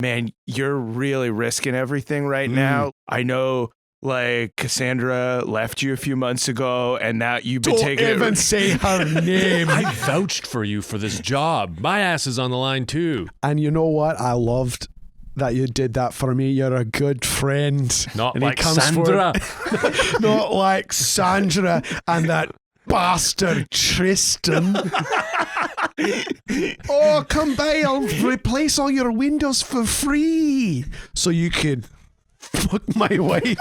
man, you're really risking everything right now. I know, like, Cassandra left you a few months ago, and now you've been taking it. Don't even say her name. I vouched for you for this job. My ass is on the line, too. And you know what? I loved that you did that for me. You're a good friend. Not And like Sandra. Not like Sandra and that bastard Tristain. Oh, come by. I'll replace all your windows for free so you could fuck my wife.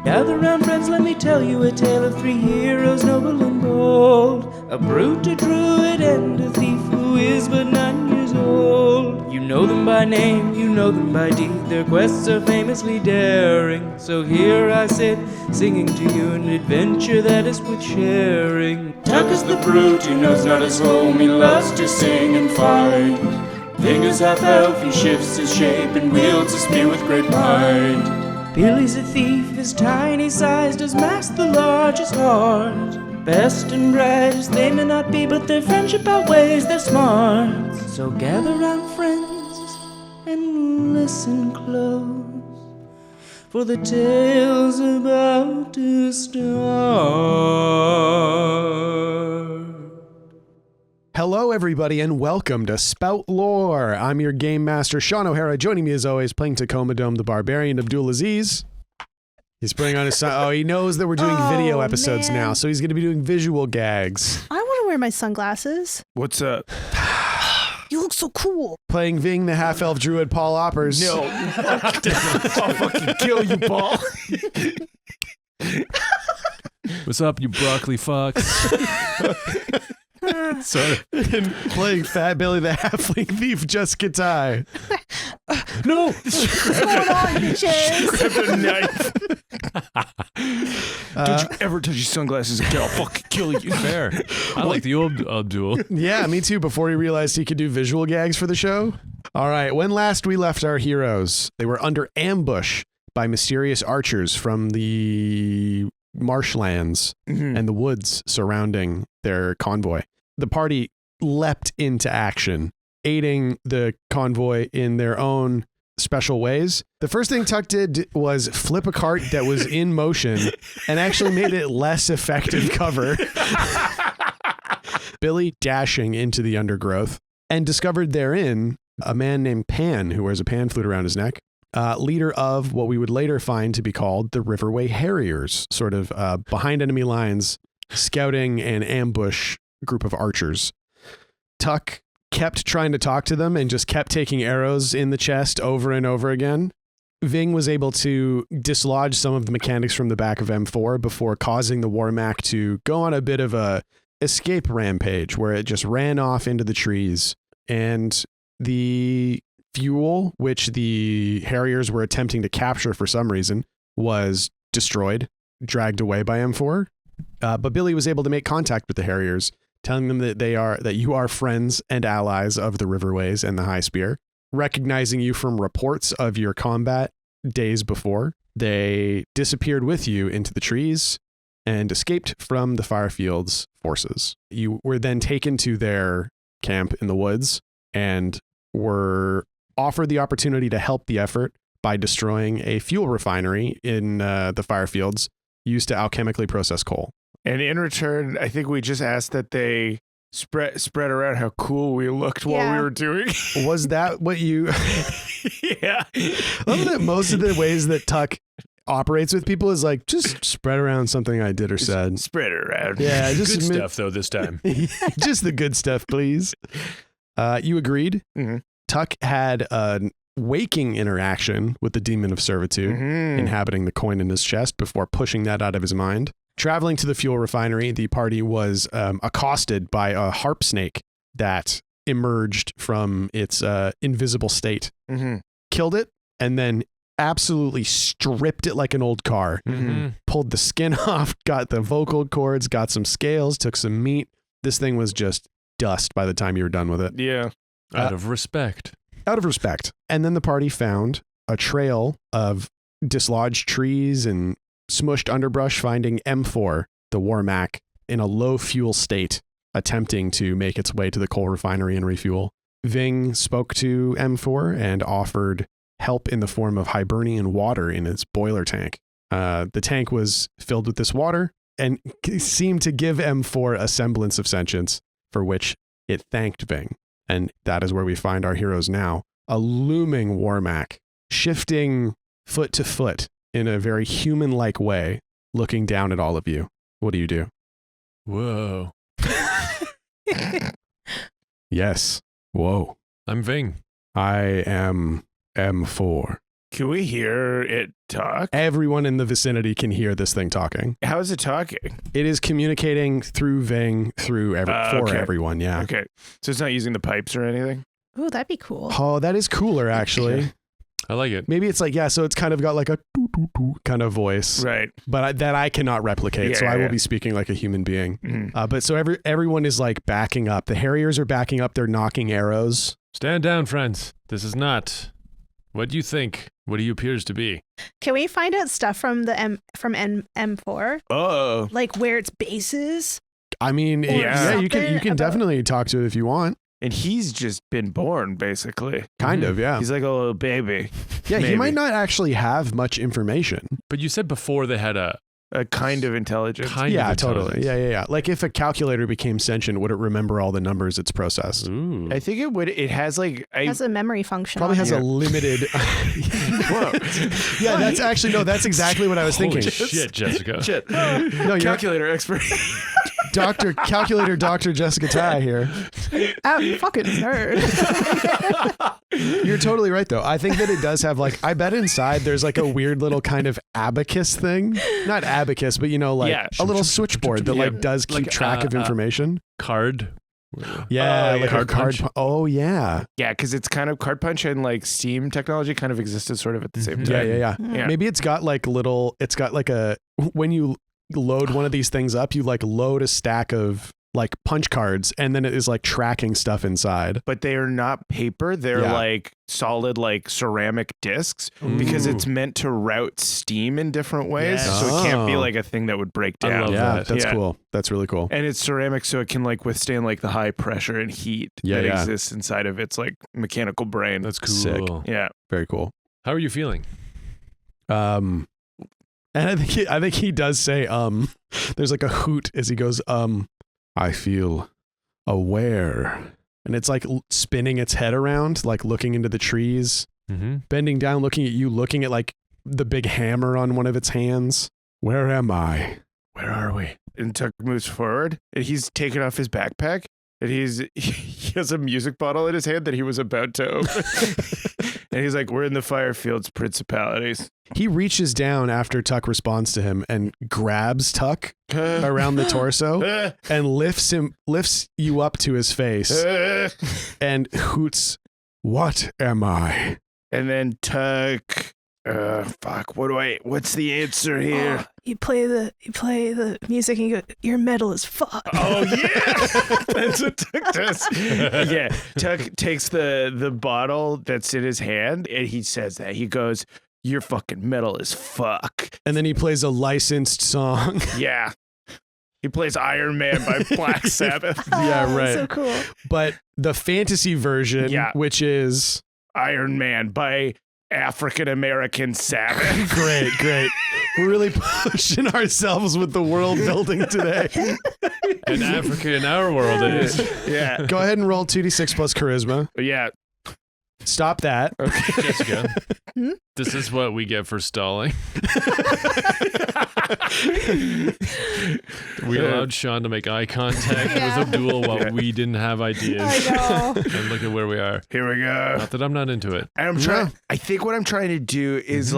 Gather round, friends, let me tell you a tale of three heroes, noble and bold. A brute, a druid, and a thief who is but 9 years old. You know them by name, you know them by deed. Their quests are famously daring. So here I sit, singing to you an adventure that is worth sharing. Tuck is the brute, he knows not his home, he loves to sing and fight. Ving is half-elf, he shifts his shape and wields a spear with great might. Billy's a thief, his tiny size does mask the largest heart. Best and brightest they may not be, but their friendship outweighs their smarts. So gather round, friends, and listen close, for the tale's about to start. Hello, everybody, and welcome to Spout Lore. I'm your game master, Shawn O'Hara. Joining me, as always, playing Tacoma Dome the Barbarian, Abdulaziz. He's putting on his... Oh, he knows that we're doing video episodes now, so he's going to be doing visual gags. I want to wear my sunglasses. What's up? You look so cool. Playing Ving, the half-elf druid, Paul Oppers. No. I'll fucking kill you, Paul. What's up, you broccoli fucks? Sorry. And playing Fat Billy, the halfling thief, Jessica Ty. No! What's going on, bitches? Grab a knife. Don't you ever touch your sunglasses again. I'll fucking kill you. Fair. I like the old Abdul. Yeah, me too, before he realized he could do visual gags for the show. All right, when last we left our heroes, they were under ambush by mysterious archers from the marshlands and the woods surrounding their convoy. The party leapt into action, aiding the convoy in their own special ways. The first thing Tuck did was flip a cart that was in motion and actually made it less effective cover. Billy dashing into the undergrowth and discovered therein a man named Pan, who wears a pan flute around his neck, leader of what we would later find to be called the Riverway Harriers, sort of behind enemy lines, scouting an ambush group of archers. Tuck kept trying to talk to them and just kept taking arrows in the chest over and over again. Ving was able to dislodge some of the mechanics from the back of M4 before causing the Warmac to go on a bit of a escape rampage where it just ran off into the trees, and the fuel, which the Harriers were attempting to capture for some reason, was destroyed, dragged away by M4. But Billy was able to make contact with the Harriers, telling them that you are friends and allies of the Riverways and the High Spear, recognizing you from reports of your combat days before. They disappeared with you into the trees and escaped from the Firefield's forces. You were then taken to their camp in the woods and were offered the opportunity to help the effort by destroying a fuel refinery in the Firefields used to alchemically process coal. And in return, I think we just asked that they spread around how cool we looked while we were doing. Was that what you... Yeah. I love that most of the ways that Tuck operates with people is like, just spread around something I did or said. Spread it around. Yeah, just Good stuff, though, this time. Just the good stuff, please. You agreed. Mm-hmm. Tuck had a waking interaction with the demon of servitude, inhabiting the coin in his chest before pushing that out of his mind. Traveling to the fuel refinery, the party was accosted by a harp snake that emerged from its invisible state. Killed it, and then absolutely stripped it like an old car. Pulled the skin off, got the vocal cords, got some scales, took some meat. This thing was just dust by the time you were done with it. Yeah. Out of respect. Out of respect. And then the party found a trail of dislodged trees and smushed underbrush, finding M4, the Warmac, in a low fuel state attempting to make its way to the coal refinery and refuel. Ving spoke to M4 and offered help in the form of Hibernian water in its boiler tank. The tank was filled with this water and seemed to give M4 a semblance of sentience, for which it thanked Ving. And that is where we find our heroes now, a looming Warmac, shifting foot to foot in a very human-like way, looking down at all of you. What do? Whoa. Yes. Whoa. I'm Ving. I am M4. Can we hear it talk? Everyone in the vicinity can hear this thing talking. How is it talking? It is communicating through Ving, for okay. everyone, yeah. Okay. So it's not using the pipes or anything? Ooh, that'd be cool. Oh, that is cooler, actually. I like it. Maybe it's like, so it's kind of got like a doo-doo-doo kind of voice. Right. But that I cannot replicate, so I will be speaking like a human being. Mm. But so everyone is like backing up. The Harriers are backing up. They're knocking arrows. Stand down, friends. This is not what you think, what he appears to be. Can we find out stuff from the M4? Oh. Like where its base is? I mean, Or yeah, you can something about- definitely talk to it if you want. And he's just been born, basically. Kind of, yeah. He's like a little baby. Yeah, he maybe. might not actually have much information. But you said before they had a kind of intelligence. Yeah, totally. Yeah. Like if a calculator became sentient, would it remember all the numbers it's processed? Ooh. I think it would. It has like It has a memory function. Probably on has it. a limited. Whoa. Yeah, that's exactly what I was Holy thinking. shit, Jessica. Shit. No, you're Calculator expert. Dr. Jessica Ty here. Oh, fucking nerd. You're totally right, though. I think that it does have I bet inside there's like a weird little kind of abacus thing. Not abacus, but Yeah. a little switchboard that does keep track of information. Card. Yeah, Oh, like yeah. a card. Oh, yeah. Yeah, because it's kind of card punch and like Steam technology kind of existed sort of at the same time. Yeah. Yeah. Maybe it's got when you load one of these things up, you load a stack of punch cards and then it is tracking stuff inside. But they are not paper. They're like solid ceramic discs because it's meant to route Steam in different ways. Yes. So it can't be Oh. a thing that would break I down. love Yeah, that. that's Yeah. cool. That's really cool. And it's ceramic, so it can withstand the high pressure and heat that exists inside of its mechanical brain. That's cool. Sick. Yeah. Very cool. How are you feeling? And I think he does say there's a hoot as he goes I feel aware, and it's spinning its head around, looking into the trees, Mm-hmm. bending down, looking at you, looking at the big hammer on one of its hands. Where am I? Where are we? And Tuck moves forward and he's taken off his backpack and he has a music bottle in his hand that he was about to open. And he's like, we're in the Firefields Principalities. He reaches down after Tuck responds to him and grabs Tuck around the torso and lifts you up to his face and hoots, "What am I?" And then Tuck, what's the answer here? You play the music and you go, your metal is fucked. Oh yeah, that's what Tuck does. Yeah, Tuck takes the bottle that's in his hand and he says that. He goes, "Your fucking metal is fuck." And then he plays a licensed song. Yeah, he plays Iron Man by Black Sabbath. Yeah, Oh, right. So cool. But the fantasy version, which is Iron Man by African American Sabbath. great. We're really pushing ourselves with the world building today. And Africa in our world it is. Yeah, Go ahead and roll 2d6 plus charisma. yeah. Stop that. Jessica, Hmm? this is what we get for stalling. We allowed Shawn to make eye contact Yeah. with Abdul while we didn't have ideas. I know. And look at where we are. Here we go. Not that I'm not into it. And I'm trying. I think what I'm trying to do is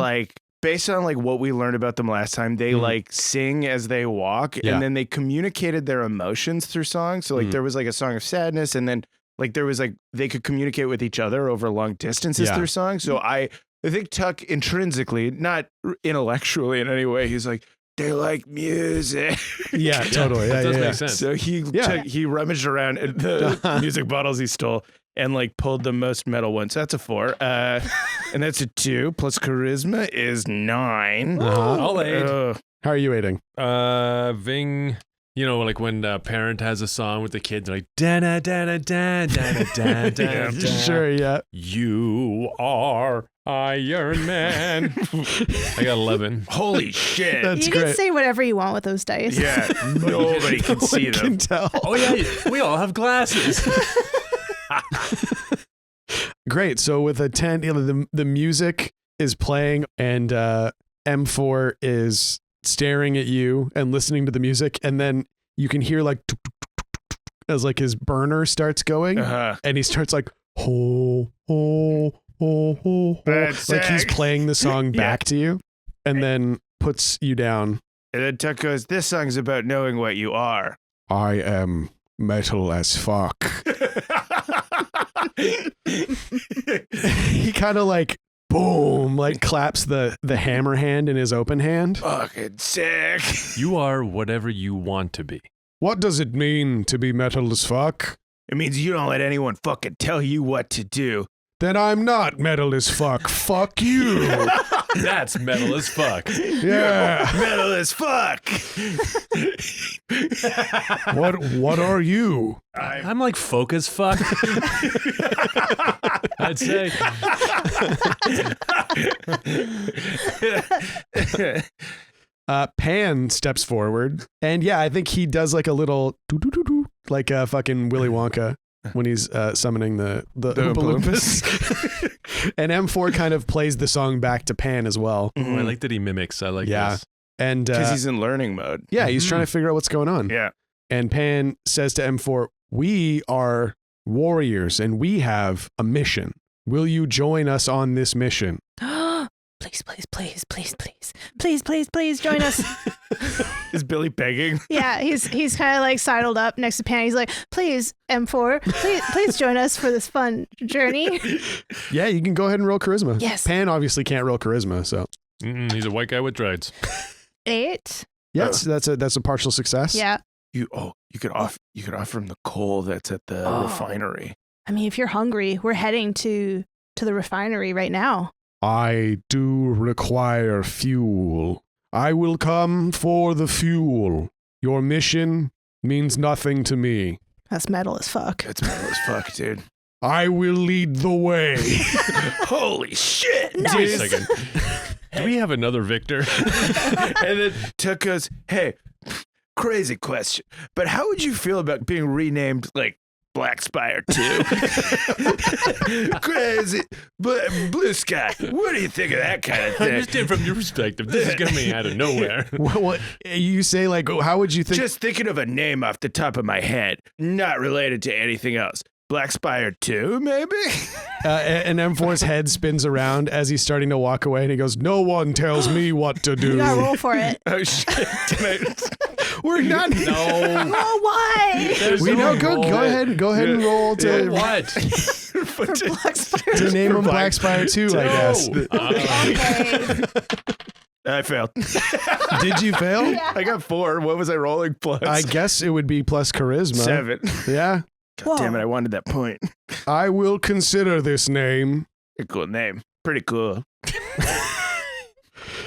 based on what we learned about them last time. They sing as they walk, Yeah. and then they communicated their emotions through songs. So there was a song of sadness, and then there was they could communicate with each other over long distances Yeah. through songs. So I think Tuck intrinsically, not intellectually in any way, he's like, they like music. Yeah, totally. That does Yeah. make sense. So he rummaged around in the music bottles he stole and pulled the most metal one. So that's a 4. And that's a 2 plus charisma is 9. Uh-huh. I'll aid. How are you aiding? Ving You know, like when a parent has a song with the kids, like da da da da da da da da. Sure, yeah. You are Iron Man. I got 11. Holy shit. That's You great. can say whatever you want with those dice. Yeah, nobody can No see one them. can tell. Oh yeah, we all have glasses. Great. So with a 10, the music is playing and M4 is staring at you and listening to the music, and then you can hear like tuk, tuk, tuk, tuk, tuk, as like his burner starts going, and he starts like ho ho ho ho ho, That's like he's sick. playing the song Yeah. back to you, and then puts you down. And then Tuck goes, this song's about knowing what you are. I am metal as fuck. He kind of like boom, like claps the hammer hand in his open hand. Fucking sick. You are whatever you want to be. What does it mean to be metal as fuck? It means you don't let anyone fucking tell you what to do. Then I'm not metal as fuck. Fuck you. That's metal as fuck. Yeah. Metal as fuck. What are you? I'm like folk as fuck. I'd say. Pan steps forward, and yeah, I think he does like a little doo-doo-doo-doo, like a fucking Willy Wonka when he's summoning the Oompa Loompas. And M4 kind of plays the song back to Pan as well. Oh, I like that he mimics. I like Yeah. this. And Because he's in learning mode. yeah, he's trying to figure out what's going on. Yeah. And Pan says to M4, "We are warriors and we have a mission. Will you join us on this mission?" Please, please, please, please, please, please, please, please join us. Is Billy begging? Yeah, he's kind of like sidled up next to Pan. He's like, please, M4, please join us for this fun journey. Yeah, you can go ahead and roll charisma. Yes. Pan obviously can't roll charisma, so He's a white guy with dreads. 8. yes, that's a partial success. Yeah. You could offer him the coal that's at the refinery. I mean, if you're hungry, we're heading to the refinery right now. I do require fuel. I will come for the fuel. Your mission means nothing to me. That's metal as fuck. That's metal as fuck, dude. I will lead the way. Holy shit! Wait a second. Do we have another Victor? And then Tuck goes, hey, crazy question, but how would you feel about being renamed like Black Spire 2? Crazy. Blue Sky. What do you think of that kind of thing? Understand from your perspective. This is coming out of nowhere. what you say? Like, how would you think? Just thinking of a name off the top of my head, not related to anything else. Black Spire 2, maybe? And M4's head spins around as he's starting to walk away, and he goes, "No one tells me what to You do." gotta roll for it. Oh, shit. We're not. No. Roll why? We know. Go ahead. Go ahead and roll to What? For Black Spire. to name him Black Spire 2, I guess. Okay. I failed. Did you fail? Yeah. I got 4. What was I rolling plus? I guess it would be plus charisma. 7. Yeah. God damn it, I wanted that point. I will consider this name. A cool name. Pretty cool.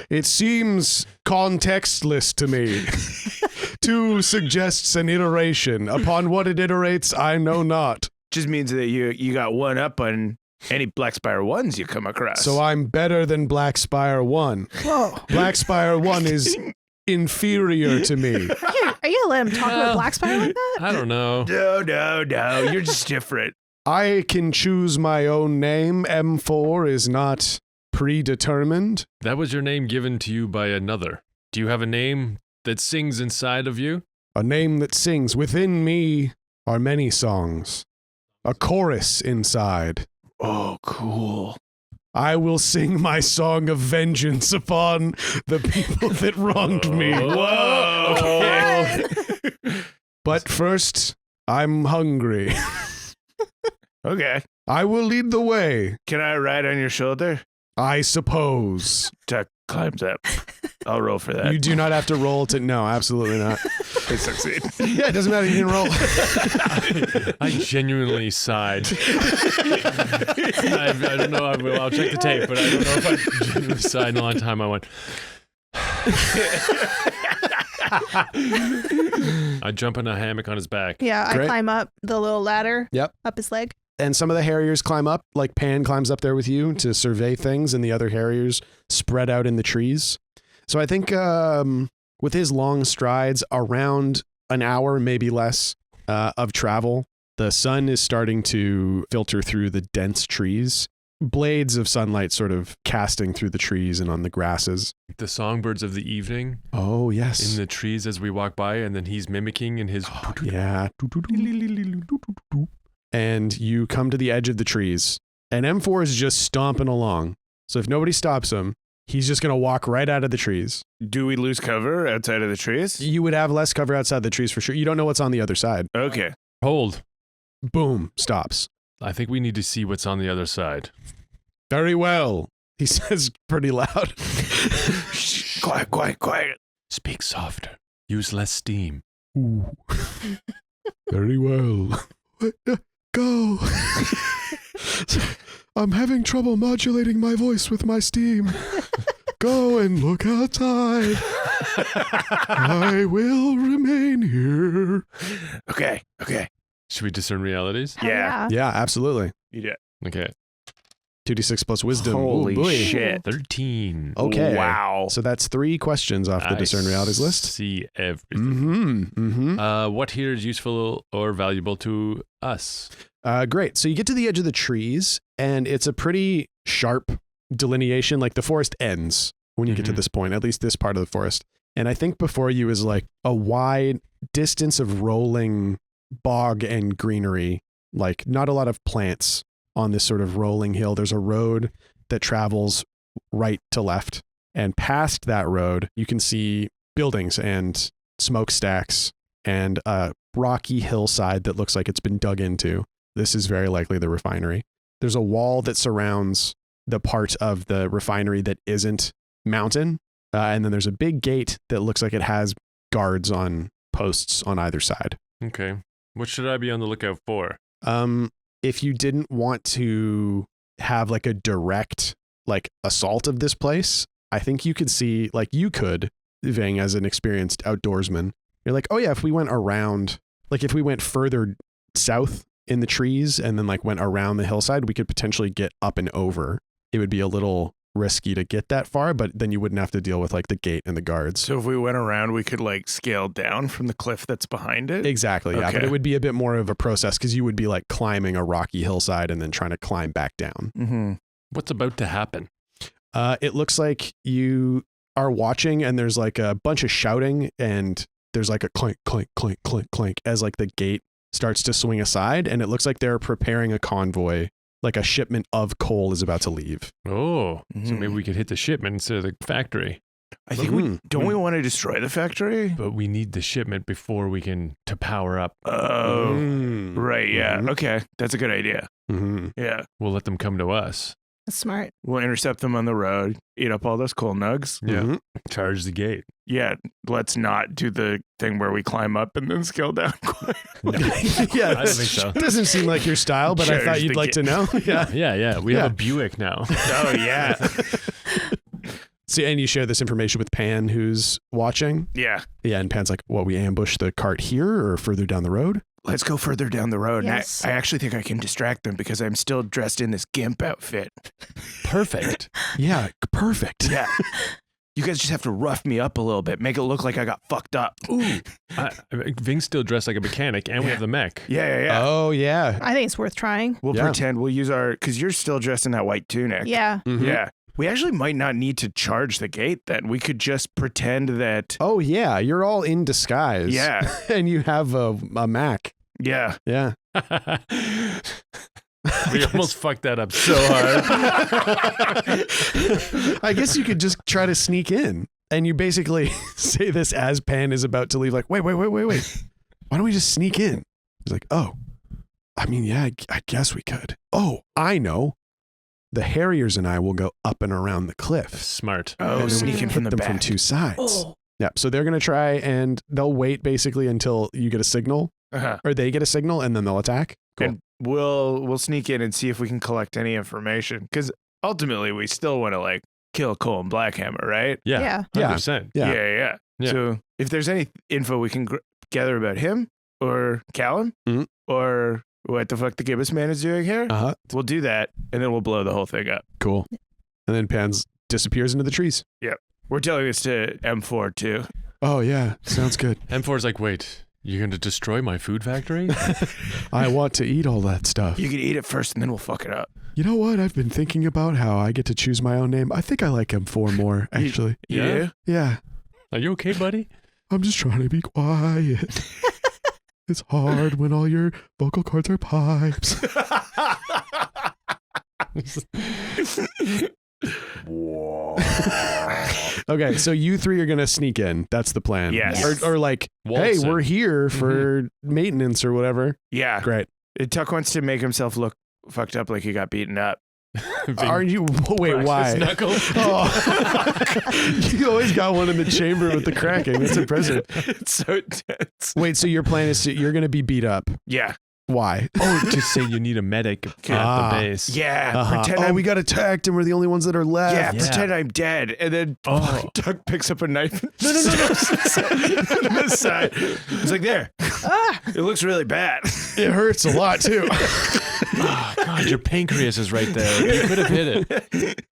It seems contextless to me. 2 suggests an iteration. Upon what it iterates, I know not. Just means that you got one up on any Black Spire 1s you come across. So I'm better than Black Spire 1. Whoa. Black Spire 1 is inferior to me. Are you gonna let him talk about Black Spire like that? I don't know. No. You're just different. I can choose my own name. M4 is not predetermined. That was your name given to you by another. Do you have a name that sings inside of you? A name that sings. Within me are many songs. A chorus inside. Oh, cool. I will sing my song of vengeance upon the people that wronged me. Whoa. Okay. But first, I'm hungry. Okay. I will lead the way, Can I ride on your shoulder? I suppose. Tuck climbs up. I'll roll for that. You do not have to roll to. No, absolutely not. I succeed. Yeah, it doesn't matter. You didn't roll. I genuinely sighed. I don't know. I'll check the tape, but I don't know if I genuinely sighed in a long time. I went. I jump in a hammock on his back. Yeah, Great. I climb up the little ladder. Yep. Up his leg. And some of the harriers climb up, like Pan climbs up there with you to survey things, and the other harriers spread out in the trees. So I think with his long strides, around an hour, maybe less, of travel, the sun is starting to filter through the dense trees. Blades of sunlight sort of casting through the trees and on the grasses. The songbirds of the evening Oh, yes. in the trees as we walk by, and then he's mimicking in his. Yeah. And you come to the edge of the trees, and M4 is just stomping along. So if nobody stops him, he's just going to walk right out of the trees. Do we lose cover outside of the trees? You would have less cover outside the trees for sure. You don't know what's on the other side. Okay. Hold. Boom, stops. I think we need to see what's on the other side. Very well, he says pretty loud. Shh, quiet, quiet, quiet. Speak softer. Use less steam. Ooh. Very well. Go. I'm having trouble modulating my voice with my steam. Go and look outside. I will remain here. Okay, okay. Should we discern realities? Hell Yeah. Yeah, absolutely. Yeah. Okay. 2d6 plus wisdom. Holy Ooh, boy. shit. 13. Okay. Wow. So that's 3 questions off the discern realities list. See everything. What here is useful or valuable to us? Great. So you get to the edge of the trees, and it's a pretty sharp delineation. Like the forest ends when you get to this point, at least this part of the forest. And I think before you is like a wide distance of rolling bog and greenery, like not a lot of plants on this sort of rolling hill. There's a road that travels right to left. And past that road, you can see buildings and smokestacks and a rocky hillside that looks like it's been dug into. This is very likely the refinery. There's a wall that surrounds the part of the refinery that isn't mountain. And then there's a big gate that looks like it has guards on posts on either side. Okay. What should I be on the lookout for? If you didn't want to have like a direct like assault of this place, I think you could see, like you could, Ving, as an experienced outdoorsman, you're like, oh yeah, if we went around, like if we went further south in the trees and then like went around the hillside, we could potentially get up and over. It would be a little risky to get that far, but then you wouldn't have to deal with like the gate and the guards. So if we went around, we could like scale down from the cliff that's behind it? Exactly, yeah. Okay. But it would be a bit more of a process because you would be like climbing a rocky hillside and then trying to climb back down. Mm-hmm. What's about to happen? It looks like you are watching and there's like a bunch of shouting and there's like a clink, clink, clink, clink, clink as like the gate starts to swing aside, and it looks like they're preparing a convoy, like a shipment of coal is about to leave. Oh, so maybe we could hit the shipment instead of the factory. I think we don't we want to destroy the factory? But we need the shipment before we can to power up. Oh, Mm. right. Yeah. Mhm. Okay. That's a good idea. Mm-hmm. Yeah. We'll let them come to us. That's smart. We'll intercept them on the road, eat up all those coal nugs. Yeah. Mhm. Charge the gate. Yeah. Let's not do the thing where we climb up and then scale down. Yeah, I don't think so. Doesn't seem like your style, but I Charge thought you'd the like to know. Yeah. Yeah. We Yeah. have a Buick now. Oh, yeah. See, and you share this information with Pan, who's watching. Yeah. Yeah, and Pan's like, well, we ambush the cart here or further down the road? Let's go further down the road. Yes. And I actually think I can distract them because I'm still dressed in this gimp outfit. Perfect. Yeah, perfect. Yeah. You guys just have to rough me up a little bit, make it look like I got fucked up. Ooh. Ving's still dressed like a mechanic, and we have the mech. Yeah. Oh, yeah. I think it's worth trying. We'll Yeah. pretend we'll use because you're still dressed in that white tunic. Yeah. Mhm. Yeah. We actually might not need to charge the gate then. We could just pretend that. Oh, yeah. You're all in disguise. Yeah. And you have a Mac. Yeah. Yeah. We almost fucked that up so hard. I guess you could just try to sneak in. And you basically say this as Pan is about to leave, like, wait. Why don't we just sneak in? He's like, oh, I mean, yeah, I guess we could. Oh, I know. The Harriers and I will go up and around the cliff. Smart. Oh, And then we sneaking can from hit the them from back. 2 sides. Oh. Yeah, so they're going to try and they'll wait basically until you get a signal Uh-huh. or they get a signal and then they'll attack. Cool. And we'll sneak in and see if we can collect any information because ultimately we still want to like kill Cole and Blackhammer, right? Yeah. Yeah. 100%. Yeah. Yeah. Yeah. So if there's any info we can gather about him or Callum Mhm. or what the fuck the Gibbous man is doing here, Uh-huh. we'll do that, and then we'll blow the whole thing up. Cool. And then Pans disappears into the trees. We're telling this to M4 too. Oh, yeah. Sounds good. M4's like, wait, you're going to destroy my food factory? I want to eat all that stuff. You can eat it first, and then we'll fuck it up. You know what? I've been thinking about how I get to choose my own name. I think I like M4 more, actually. Yeah? Yeah. Are you okay, buddy? I'm just trying to be quiet. It's hard when all your vocal cords are pipes. Okay, so you three are going to sneak in. That's the plan. Yes. Or like, Waltz hey, we're in. here for maintenance or whatever. Yeah. Great. Tuck wants to make himself look fucked up like he got beaten up. Aren't you? Wait, why? Oh. You always got one in the chamber with the cracking. That's impressive. It's so intense. Wait, so your plan is you're going to be beat up. Yeah. Why? Oh, just say you need a medic at Ah. the base. Yeah. Uh-huh. Pretend Oh, I'm we got attacked and we're the only ones that are left. Yeah, Yeah. pretend I'm dead. And then Oh. Doug picks up a knife and no. the side. It's like, there. It looks really bad. It hurts a lot, too. Oh, God, your pancreas is right there. You could have hit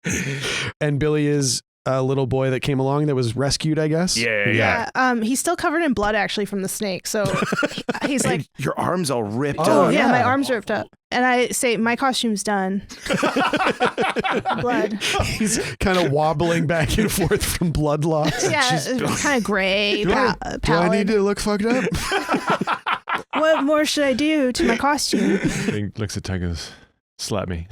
it. And Billy is a little boy that came along that was rescued, I guess. Yeah. He's still covered in blood actually from the snake. So he's like, And your arm's all ripped Oh, up. yeah, my yeah. arm's ripped up. And I say, my costume's done. Blood. He's kind of wobbling back and forth from blood loss. Yeah, kind of gray, Do I pallid. need to look fucked up? What more should I do to my costume? He looks at Tug and goes, slap me.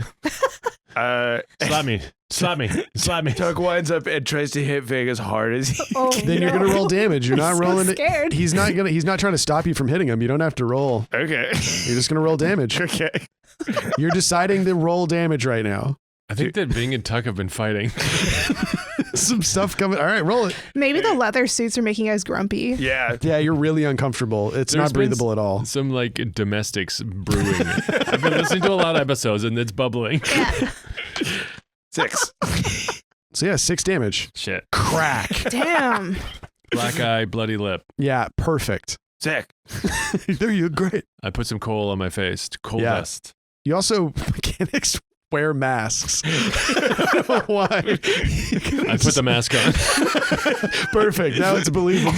Slap me. Slap me. Slap me. Tuck winds up and tries to hit Vig as hard as he Oh, Then you're no. gonna roll damage. You're not I'm so rolling it. scared. He's not trying to stop you from hitting him. You don't have to roll. Okay. You're just gonna roll damage. Okay. You're deciding to roll damage right now. I think that Bing and Tuck have been fighting. Some stuff coming. All right, roll it. Maybe the leather suits are making us grumpy. Yeah. Yeah, you're really uncomfortable. It's There's not been breathable at all. Some like domestics brewing. I've been listening to a lot of episodes and it's bubbling. Yeah. 6. So yeah, 6 damage. Shit. Crack. Damn. Black eye, bloody lip. Yeah, perfect. Sick. There you great. I put some coal on my face. Coal Yeah. vest. You also mechanics wear masks. I don't know why. I put the mask on. Perfect. Now it's believable.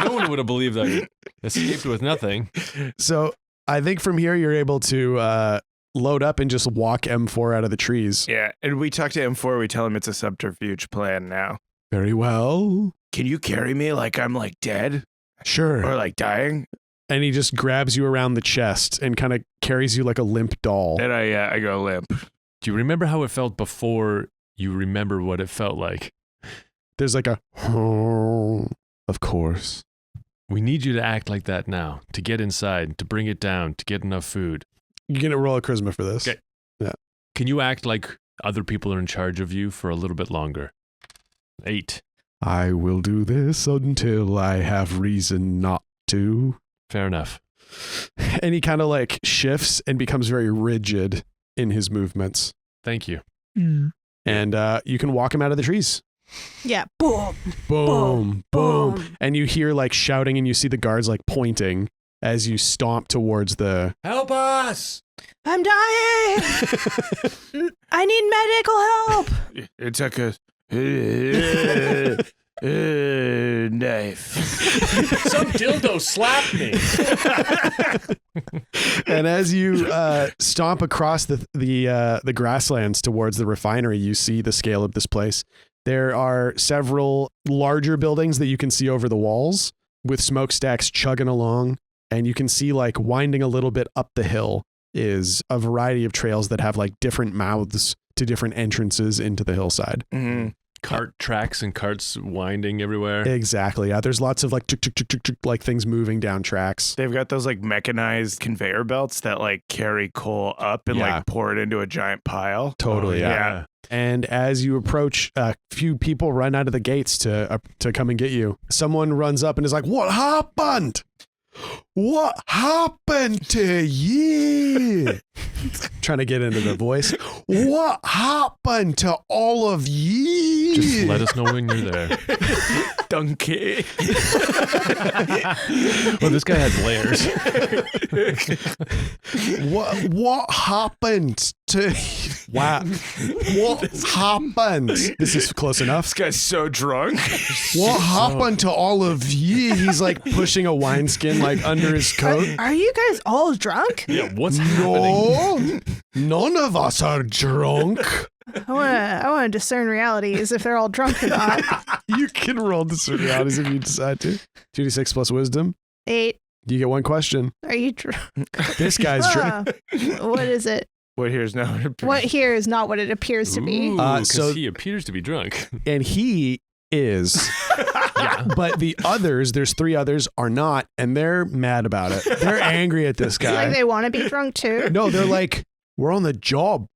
No one would have believed I escaped with nothing. So I think from here you're able to load up and just walk M4 out of the trees. Yeah. And we talk to M4. We tell him it's a subterfuge plan now. Very well. Can you carry me like I'm like dead Sure. or like dying? And he just grabs you around the chest and kind of carries you like a limp doll. And I go limp. Do you remember how it felt before you remember what it felt like? There's like a, of course. We need you to act like that now, to get inside, to bring it down, to get enough food. You're going to roll a charisma for this. Okay. Can you act like other people are in charge of you for a little bit longer? 8. I will do this until I have reason not to. Fair enough. And he kind of like shifts and becomes very rigid in his movements. Thank you. And you can walk him out of the trees. Yeah. Boom. Boom, boom. Boom. And you hear like shouting and you see the guards like pointing as you stomp towards the... Help us! I'm dying. I need medical help. It took a knife. Some dildo slapped me. And as you stomp across the grasslands towards the refinery, you see the scale of this place. There are several larger buildings that you can see over the walls with smokestacks chugging along. And you can see like winding a little bit up the hill is a variety of trails that have like different mouths to different entrances into the hillside. Mm-hmm. Cart tracks and carts winding everywhere. Exactly. Yeah. There's lots of like like things moving down tracks. They've got those like mechanized conveyor belts that like carry coal up and Yeah. like pour it into a giant pile. Totally. Oh, Yeah. And as you approach, a few people run out of the gates to come and get you. Someone runs up and is like, "What happened? What happened to you?" trying to get into the voice. What happened to all of ye? Just let us know when you're there. Donkey. Well, this guy has layers. What happened to what happened? This is close enough. This guy's so drunk. What happened to all of ye? He's like pushing a wineskin like under his coat. Are you guys all drunk? Yeah, what's happening? No, none of us are drunk. I want to discern realities if they're all drunk or not. You can roll discern realities if you decide to. 2d6 plus wisdom. 8. You get one question. Are you drunk? This guy's drunk. What is it? What here's now? What here is not what it appears to be. So he appears to be drunk. And he is. Yeah. But the others, there's 3 others, are not, and they're mad about it. They're angry at this guy. Like they want to be drunk too. No, they're like, we're on the job,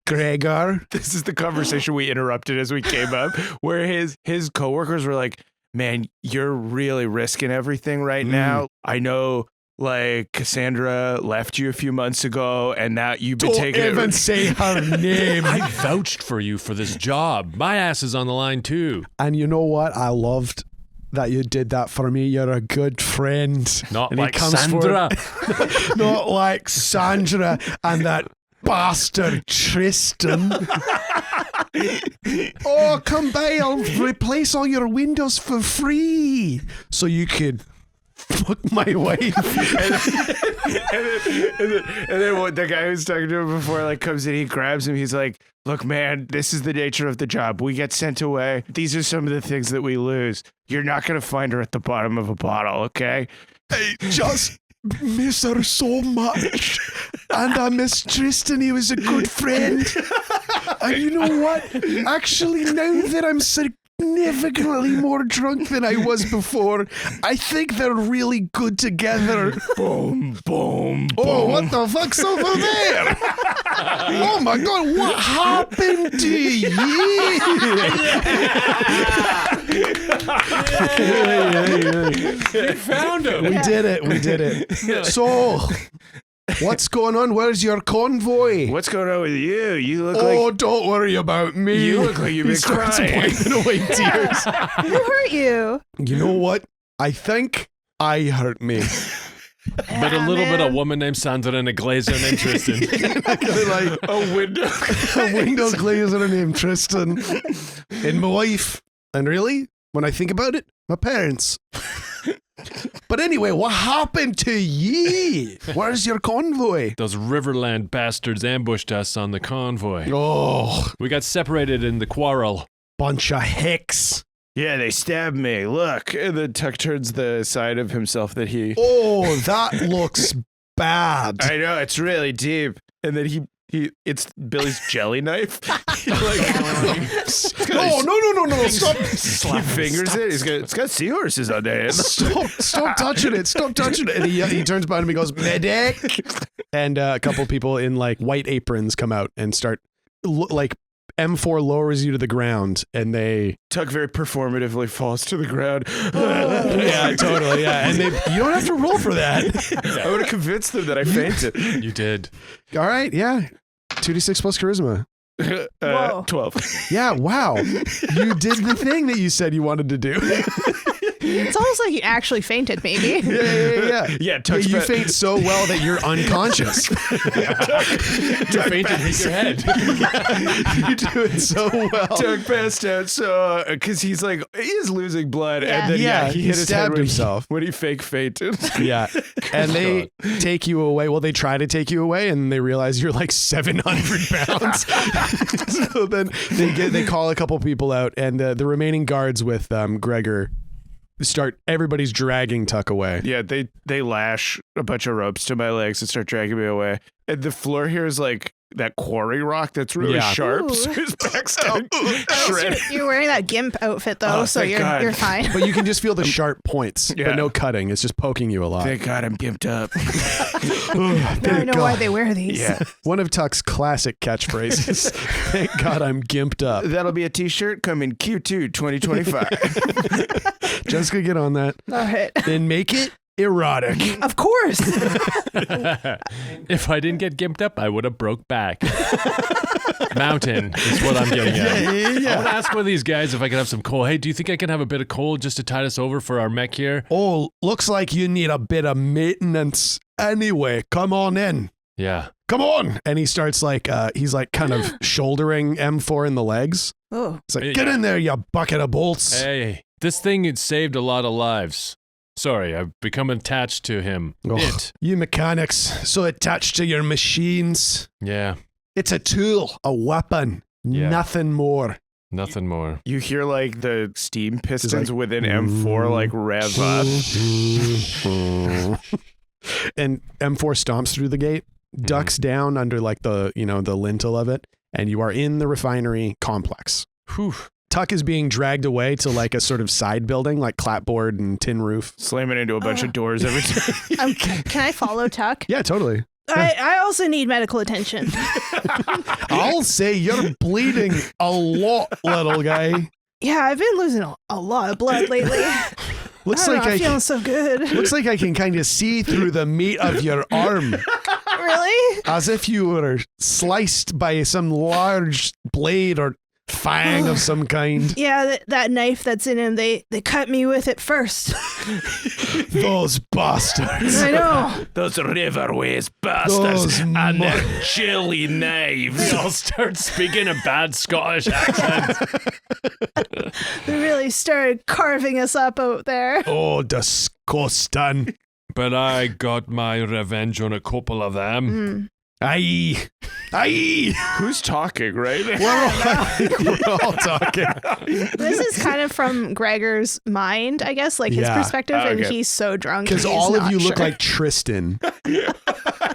Gregor. This is the conversation we interrupted as we came up, where his coworkers were like, "Man, you're really risking everything right now. I know, like Cassandra left you a few months ago, and now you've been taking Don't even say her name." I vouched for you for this job. My ass is on the line too. And you know what? I loved that you did that for me. You're a good friend. Not And he like comes Sandra. Not like Sandra and that bastard Tristain. Oh, come by. I'll replace all your windows for free so you could fuck my wife. and then what the guy who's talking to him before like comes in, he grabs him. He's like, "Look, man, this is the nature of the job. We get sent away. These are some of the things that we lose. You're not going to find her at the bottom of a bottle, okay?" I just miss her so much. And I miss Tristain. He was a good friend. And you know what? Actually, now that I'm significantly more drunk than I was before, I think they're really good together. Boom, boom, boom. Oh, what the fuck's over there? Oh my god, what happened to you? We found him. We did it. So, what's going on? Where's your convoy? What's going on with you? You look like Don't worry about me. you look like you've been crying. wiping away tears. Who hurt you? You know what? I think I hurt me. But a little bit of woman named Sandra and a glazer named Tristain. Like a window. a window glazer named Tristain and my wife. And really, when I think about it, my parents. But anyway, what happened to ye? Where's your convoy? Those Riverland bastards ambushed us on the convoy. Oh, We got separated in the quarrel. bunch of hicks. Yeah, they stabbed me. Look. And then Tuck turns the side of himself that he. Oh, that looks bad. I know, it's really deep. And then it's Billy's jelly knife. Oh, no. Stop. He fingers it. It's got seahorses on there. Stop touching it. Stop touching it. And he turns behind him and goes, medic. And a couple people in like white aprons come out and start like M4 lowers you to the ground and they Tuck very performatively falls to the ground. yeah, totally. Yeah. And you don't have to roll for that. I would have convinced them that I fainted. You did. All right. Yeah. 2d6 plus charisma. 12. Yeah. Wow. You did the thing that you said you wanted to do. It's almost like you actually fainted, maybe. Yeah. Yeah, Tuck's You faint so well that you're unconscious. You fainted, hit your head. You do it so well. Tuck passed out, so because he's losing blood, Yeah. and then he hit his head stabbed when himself. when he fake fainted. Yeah. And they take you away. Well, they try to take you away and they realize you're like 700 pounds. So then they call a couple people out and the remaining guards with Gregor everybody's dragging Tuck away. Yeah, they lash a bunch of ropes to my legs and start dragging me away. And the floor here is like that quarry rock that's really sharp. Ooh. So his back's kind of shredded. You're wearing that gimp outfit though, so thank God. you're fine. But you can just feel the sharp points, Yeah. but no cutting. It's just poking you a lot. Thank God I'm gimped up. Now I know why they wear these. Yeah. One of Tuck's classic catchphrases. Thank God I'm gimped up. That'll be a t-shirt coming Q2 2025. Just gonna get on that. All right. Then make it erotic. Of course. If I didn't get gimped up, I would have broke back. Mountain is what I'm getting at. I want to ask one of these guys if I can have some coal. Hey, do you think I can have a bit of coal just to tide us over for our mech here? Oh, looks like you need a bit of maintenance. Anyway, come on in. Yeah. Come on. And he starts like, he's like kind of shouldering M4 in the legs. Oh. It's like, get in there, you bucket of bolts. Hey, this thing had saved a lot of lives. Sorry, I've become attached to him. Oh, you mechanics, so attached to your machines. Yeah. It's a tool, a weapon, nothing more. Nothing more. You hear like the steam pistons like, within M4 like rev up. And M4 stomps through the gate, ducks down under like the, the lintel of it, and you are in the refinery complex. Whew. Tuck is being dragged away to like a sort of side building, like clapboard and tin roof. Slamming into a bunch of doors every time. Can I follow Tuck? Yeah, totally. I also need medical attention. I'll say you're bleeding a lot, little guy. Yeah, I've been losing a lot of blood lately. Looks I'm like feeling so good. Looks like I can kind of see through the meat of your arm. Really? As if you were sliced by some large blade or fang of some kind. Yeah, that knife that's in him, they cut me with it first. Those bastards. I know. Those Riverways bastards and their chili knives. They all start speaking a bad Scottish accent. They really started carving us up out there. Oh, disgusting. But I got my revenge on a couple of them. Aye. Who's talking, right? We're all talking. This is kind of from Gregor's mind, I guess, like his Yeah. perspective, and Okay. he's so drunk. Because he's all of not you look sure. like Tristan.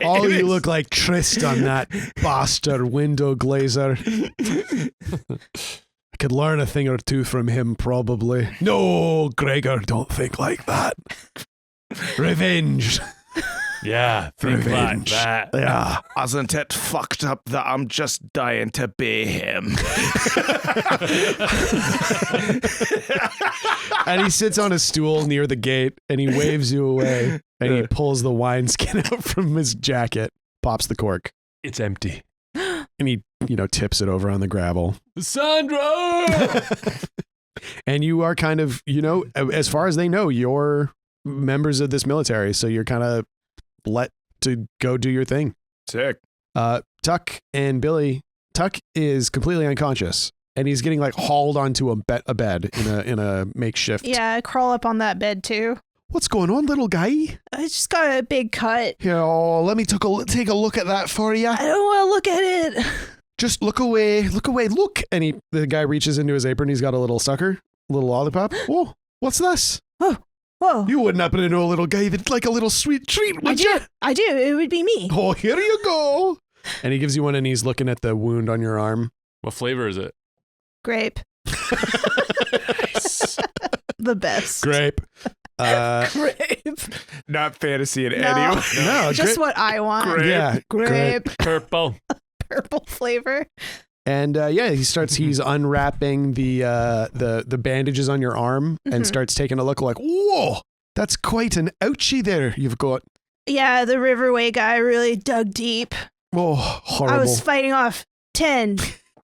All of you look like Tristan, that bastard window glazer. I could learn a thing or two from him, probably. No, Gregor, don't think like that. Revenge. Yeah, think like Revenge. that. Yeah. Isn't it fucked up that I'm just dying to be him? And he sits on a stool near the gate and he waves you away and he pulls the wineskin out from his jacket, pops the cork, It's empty. and he, tips it over on the gravel. Sandra! And you are kind of, as far as they know, you're members of this military, so you're kind of let to go do your thing. Sick. Tuck and Billy, Tuck is completely unconscious and he's getting like hauled onto a bed in a makeshift. Yeah, I crawl up on that bed too. What's going on, little guy? I just got a big cut. Here, let me take a look at that for you. I don't want to look at it. Just look away, look. And the guy reaches into his apron. He's got a little sucker, a little lollipop. Whoa, what's this? Whoa. You wouldn't happen to know a little guy that'd like a little sweet treat, would you? I do. It would be me. Oh, here you go. And he gives you one and he's looking at the wound on your arm. What flavor is it? Grape. Nice. The best. Grape. Grape. Not fantasy in No. any way. No, Just what I want. Grape. Yeah, Grape. Purple. Purple flavor. And he's unwrapping the bandages on your arm and starts taking a look like, whoa, that's quite an ouchie there you've got. Yeah, the Riverway guy really dug deep. Oh, horrible. I was fighting off 10,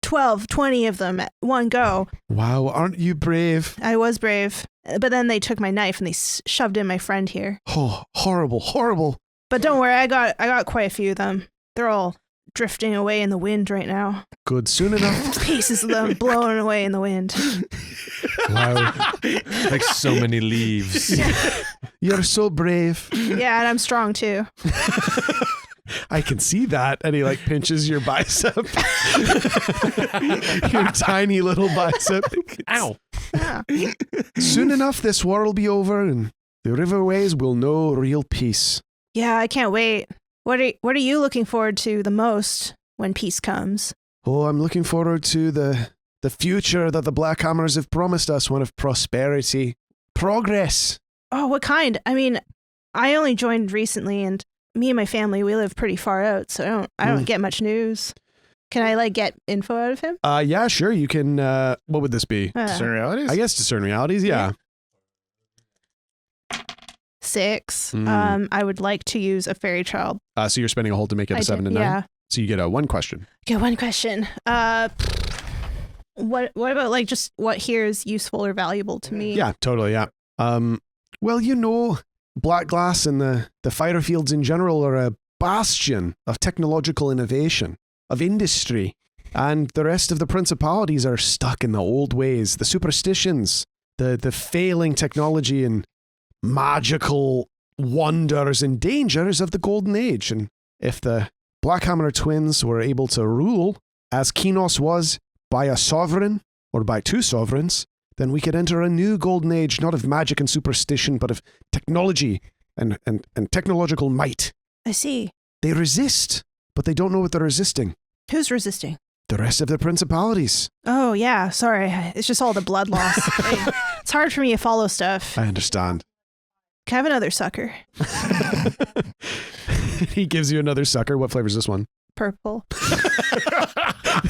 12, 20 of them at one go. Wow, aren't you brave? I was brave. But then they took my knife and they shoved in my friend here. Oh, horrible. But don't worry, I got quite a few of them. They're all drifting away in the wind right now. Good, soon enough. Pieces of them blowing away in the wind. Wow, Like so many leaves. you're so brave. Yeah, and I'm strong too. I can see that. And he like pinches your bicep. Your tiny little bicep. Ow. Yeah. Soon enough, this war will be over and the Riverways will know real peace. Yeah, I can't wait. What are you looking forward to the most when peace comes? Oh, I'm looking forward to the future that the Black Hammers have promised us, one of prosperity, progress. Oh, what kind? I mean, I only joined recently and me and my family, we live pretty far out, so I don't get much news. Can I like get info out of him? Yeah, sure. You can, what would this be? Certain realities? I guess discern realities, yeah. 6. I would like to use a fairy child. So you're spending a hold to make it a 7 to 9? Yeah. So you get a 1 question. Okay, 1 question. What about like just what here is useful or valuable to me? Yeah, totally, yeah. Well, you know, Black Glass and the Firefields in general are a bastion of technological innovation, of industry, and the rest of the principalities are stuck in the old ways, the superstitions, the failing technology and magical wonders and dangers of the Golden Age. And if the Blackhammer twins were able to rule, as Kinos was, by a sovereign, or by 2 sovereigns, then we could enter a new Golden Age, not of magic and superstition, but of technology and technological might. I see. They resist, but they don't know what they're resisting. Who's resisting? The rest of the principalities. Oh, yeah. Sorry. It's just all the blood loss. It's hard for me to follow stuff. I understand. Can I have another sucker? He gives you another sucker. What flavor is this one? Purple.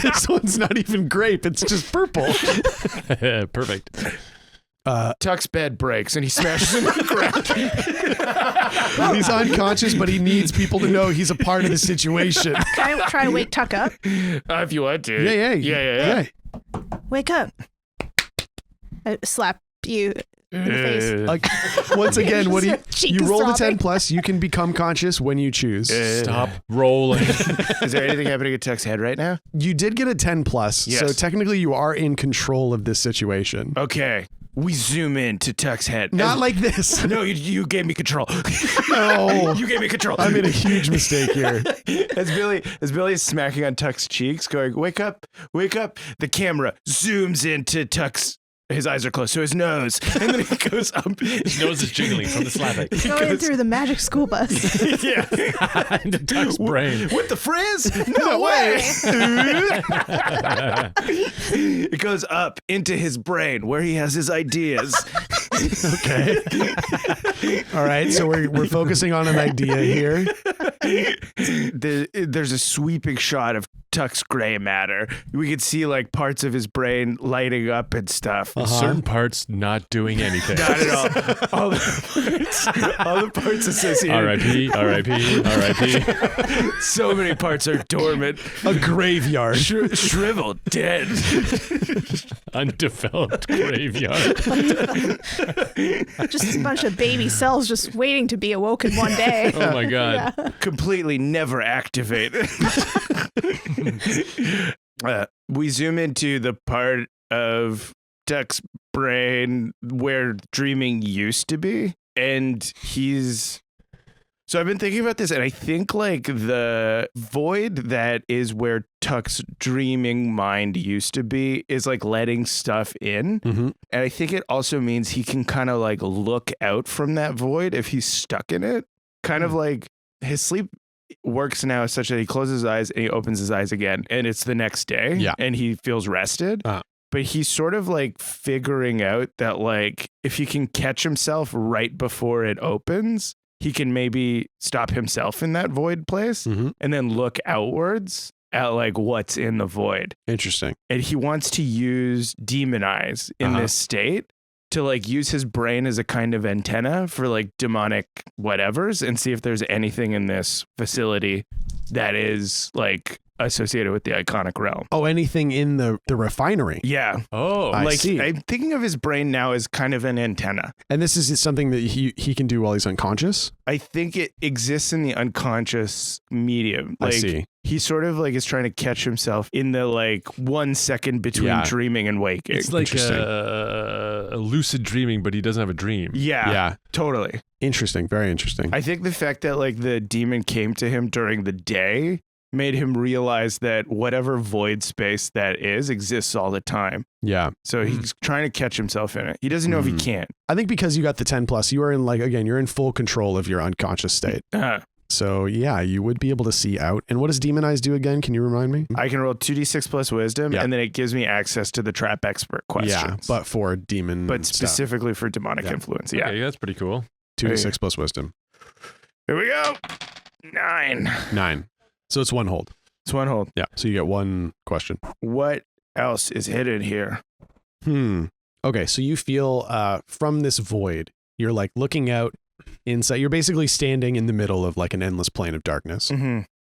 This one's not even grape. It's just purple. Perfect. Tuck's bed breaks and he smashes into the ground. He's unconscious, but he needs people to know he's a part of the situation. Can I try to wake Tuck up? If you want to. Yeah. Wake up. I slap you in the face. Like, once again, what do you Cheek you is roll the throbbing. 10 plus, you can become conscious when you choose. Stop rolling. Is there anything happening at Tuck's head right now? You did get a 10 plus, Yes. so technically you are in control of this situation. Okay. We zoom in to Tuck's head. Not like this. No, you gave me control. No. You gave me control. I made a huge mistake here. As Billy is smacking on Tuck's cheeks, going, wake up, the camera zooms into Tuck's, his eyes are closed, so his nose, and then he goes up. His nose is jiggling from the slapping. Going through the magic school bus. Yeah. Into Tuck's brain. With the frizz? No way. It goes up into his brain where he has his ideas. Okay. All right, so we're focusing on an idea here. There's a sweeping shot of Tuck's gray matter. We could see like parts of his brain lighting up and stuff. Certain parts not doing anything. Not at all. All the parts associated. R.I.P. So many parts are dormant. A graveyard. Shriveled, dead. Undeveloped graveyard. Just a bunch of baby cells just waiting to be awoken one day. Oh my god. Yeah. Completely never activated. We zoom into the part of Tuck's brain where dreaming used to be, and so I've been thinking about this, and I think like the void that is where Tuck's dreaming mind used to be is like letting stuff in. Mm-hmm. And I think it also means he can kind of like look out from that void if he's stuck in it. Kind of like his sleep works now such that he closes his eyes and he opens his eyes again, and it's the next day. Yeah. And he feels rested. But he's sort of like figuring out that like if he can catch himself right before it opens, he can maybe stop himself in that void place and then look outwards at like what's in the void. Interesting. And he wants to use demonize in this state to like use his brain as a kind of antenna for like demonic whatevers and see if there's anything in this facility that is like associated with the iconic realm. Oh, anything in the refinery. Yeah. Oh, I Like see. I'm thinking of his brain now as kind of an antenna. And this is something that he can do while he's unconscious? I think it exists in the unconscious medium. I Like see. he sort of like is trying to catch himself in the like 1 second between dreaming and waking. it's like Interesting. a lucid dreaming, but he doesn't have a dream. yeah, totally. Interesting. Very interesting. I think the fact that like the demon came to him during the day made him realize that whatever void space that is exists all the time. Yeah. So he's trying to catch himself in it. He doesn't know if he can. I think because you got the 10 plus, you are in you're in full control of your unconscious state. So yeah, you would be able to see out. And what does demonize do again? Can you remind me? I can roll 2d6 plus wisdom, and then it gives me access to the trap expert questions. Yeah, but for demon but stuff. specifically for demonic influence. Yeah. Okay, that's pretty cool. 2d6 plus wisdom. Here we go. 9. 9. So it's 1 hold. It's 1 hold. Yeah. So you get 1 question. What else is hidden here? Okay. So you feel from this void, you're like looking out inside. You're basically standing in the middle of like an endless plane of darkness,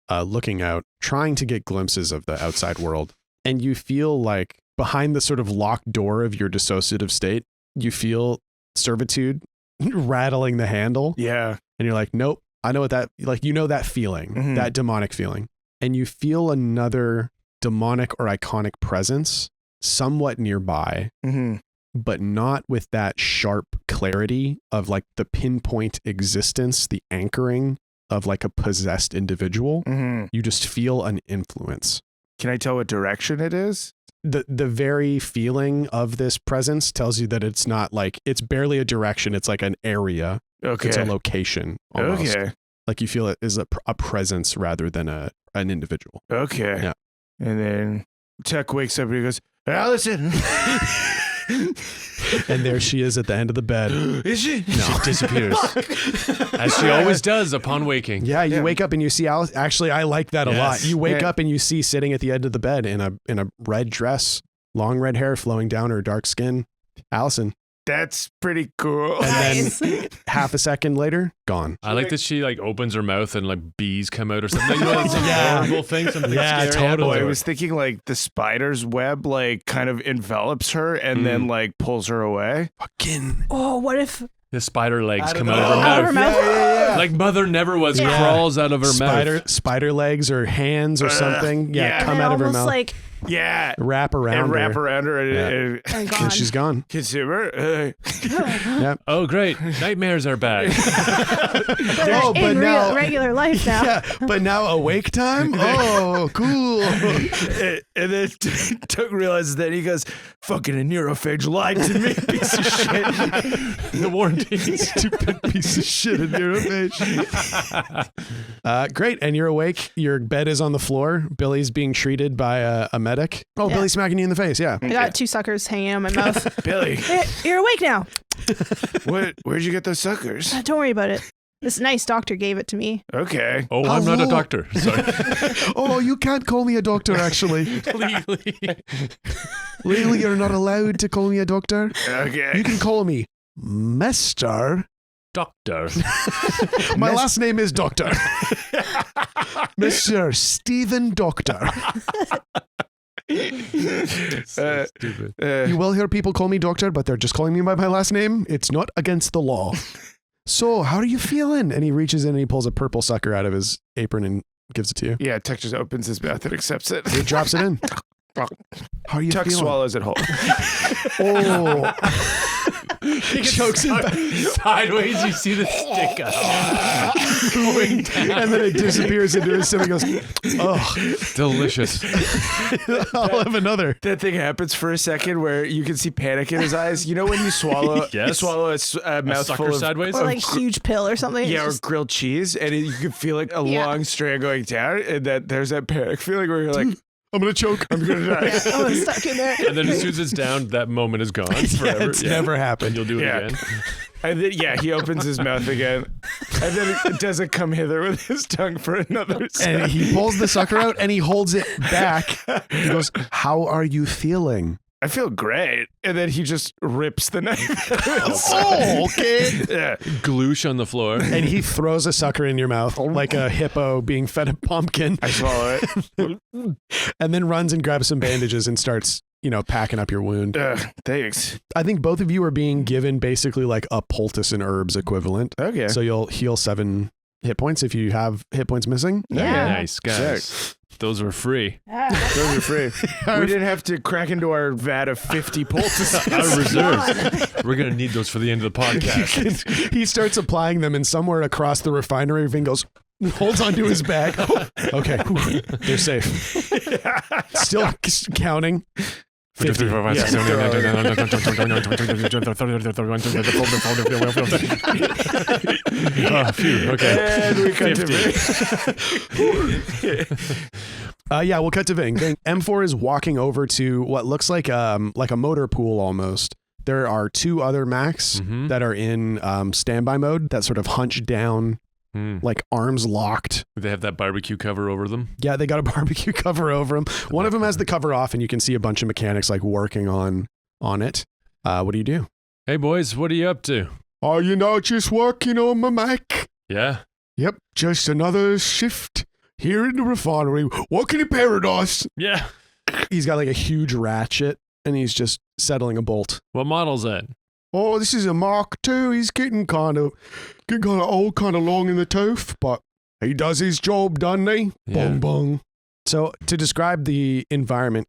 looking out, trying to get glimpses of the outside world. And you feel like behind the sort of locked door of your dissociative state, you feel servitude rattling the handle. Yeah. And you're like, nope, I know what that, like, you know, that feeling, that demonic feeling. And you feel another demonic or iconic presence somewhat nearby, but not with that sharp clarity of like the pinpoint existence, the anchoring of like a possessed individual. You just feel an influence. Can I tell what direction it is? The very feeling of this presence tells you that it's not like, it's barely a direction. It's like an area. Okay. It's a location almost. Okay. Like you feel it is a presence rather than an individual. Okay. Yeah. And then Tech wakes up and he goes, Allison. And there she is at the end of the bed. Is she? No. She disappears. As she always does upon waking. Yeah, you wake up and you see Alice. Actually, I like that a lot. You wake up and you see sitting at the end of the bed in a red dress, long red hair flowing down her dark skin, Allison. That's pretty cool. And then half a second later, gone. I like that she like opens her mouth and like bees come out or something. You know, like some horrible thing, something scary. totally. I was thinking like the spider's web like kind of envelops her and then like pulls her away. Fucking. Oh, what if The spider legs come know. out of her mouth. Yeah. Like Mother Never Was crawls out of her mouth. Spider legs or hands or something. yeah. Come out of her almost mouth. like Yeah. wrap around And wrap her. around her and and gone. And she's gone. consumer. Yep. Oh, great. Nightmares are back. Oh, but in now regular life now. Yeah, but now awake time? Oh, cool. And then Doug realizes that he goes, fucking a neurophage lied to me, piece of shit. The warranty. Stupid piece of shit in your image. Great. And you're awake. Your bed is on the floor. Billy's being treated by a medic. Oh, Yeah. Billy's smacking you in the face. Yeah. I got 2 suckers hanging out of my mouth. Billy, Hey, you're awake now. where'd you get those suckers? Don't worry about it. This nice doctor gave it to me. Okay. Oh, I'm not a Hello. doctor. Sorry. Oh, you can't call me a doctor, actually. Legally, you're not allowed to call me a doctor. Okay. You can call me Mr. Doctor. My last name is Doctor. Mr. Stephen Doctor. So stupid. You will hear people call me Doctor, but they're just calling me by my last name. It's not against the law. So, how are you feeling? And he reaches in and he pulls a purple sucker out of his apron and gives it to you. Yeah, Tuck just opens his mouth and accepts it. He drops it in. How are you Tuck feeling? swallows it whole. Oh. He chokes him sideways. You see the stick going down. And then it disappears into his stomach. He goes, oh, Delicious. I'll have another. That thing happens for a second where you can see panic in his eyes. You know when you swallow, Yes. you swallow a mouthful sucker of sideways? Or like huge pill or something. yeah, or It's just- grilled cheese, and you can feel like a Yeah. long strand going down, and that there's that panic feeling where you're like, I'm going to choke. I'm gonna die. yeah, oh, it's stuck in there. And then as soon as it's down, that moment is gone forever. It's never And happened. you'll do it Yeah. again. And then he opens his mouth again, and then it doesn't come hither with his tongue for another And second. he pulls the sucker out and he holds it back. He goes, how are you feeling? I feel great, and then he just rips the knife. Oh, okay. Yeah. Gloosh on the floor. And he throws a sucker in your mouth like a hippo being fed a pumpkin I swallow it. and then runs and grabs some bandages and starts, packing up your wound. Thanks. I think both of you are being given basically like a poultice and herbs equivalent. Okay. So you'll heal 7 hit points if you have hit points missing. Yeah. Nice, guys. Those were free. Those are free. We didn't have to crack into our vat of 50 poultices. Our reserves. We're going to need those for the end of the podcast. He starts applying them and somewhere across the refinery, Vin goes, holds onto his bag. Okay, whew, they're safe. Still counting. 50. Oh, phew. Okay. And we cut to 50. Yeah, we'll cut to Ving. M4 is walking over to what looks like a motor pool almost. There are 2 other mechs that are in standby mode that sort of hunch down, like arms locked. They have that barbecue cover over them. Yeah, they got a barbecue cover over them. One of them has the cover off, and you can see a bunch of mechanics like working on it. What do you do? Hey, boys, what are you up to? Are you not just working on my Mac? Yeah. Yep, just another shift here in the refinery. Working in paradise. Yeah. He's got like a huge ratchet and he's just settling a bolt. What model's that? Oh, this is a Mark II. He's getting kind of old, kind of long in the tooth, but he does his job, doesn't he? Yeah. Bong bong. So to describe the environment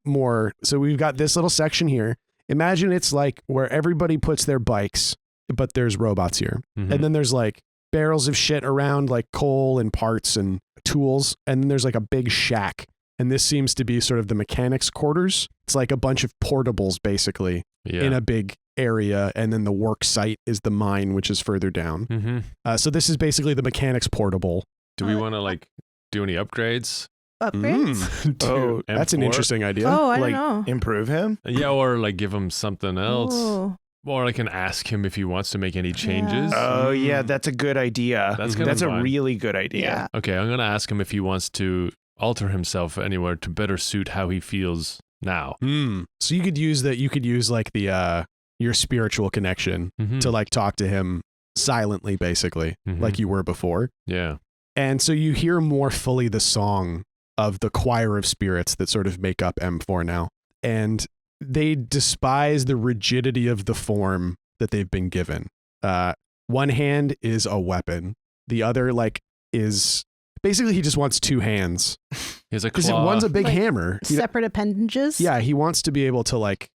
more, so we've got this little section here. Imagine it's like where everybody puts their bikes, but there's robots here. Mhm. And then there's like barrels of shit around, like coal and parts and tools. And then there's like a big shack. And this seems to be sort of the mechanics' quarters. It's like a bunch of portables, basically, Yeah. in a big area. And then the work site is the mine, which is further down. Mm-hmm. So this is basically the mechanics portable. Do we want to like do any upgrades? Upgrades? To That's an M4? interesting idea. Oh, I like don't know. improve him. Yeah, or like give him something else. Oh. Or I can ask him if he wants to make any changes. Oh yeah, that's a good idea. That's kinda a fun. really good idea. Yeah. Okay, I'm gonna ask him if he wants to alter himself anywhere to better suit how he feels now. So you could use like the your spiritual connection Mhm. to like talk to him silently, basically, Mhm. like you were before. Yeah. And so you hear more fully the song of the choir of spirits that sort of make up M4 now. And they despise the rigidity of the form that they've been given. One hand is a weapon. The other like is basically he just wants two hands. He has a Because claw. one's a big Like hammer. Separate appendages? Yeah, he wants to be able to like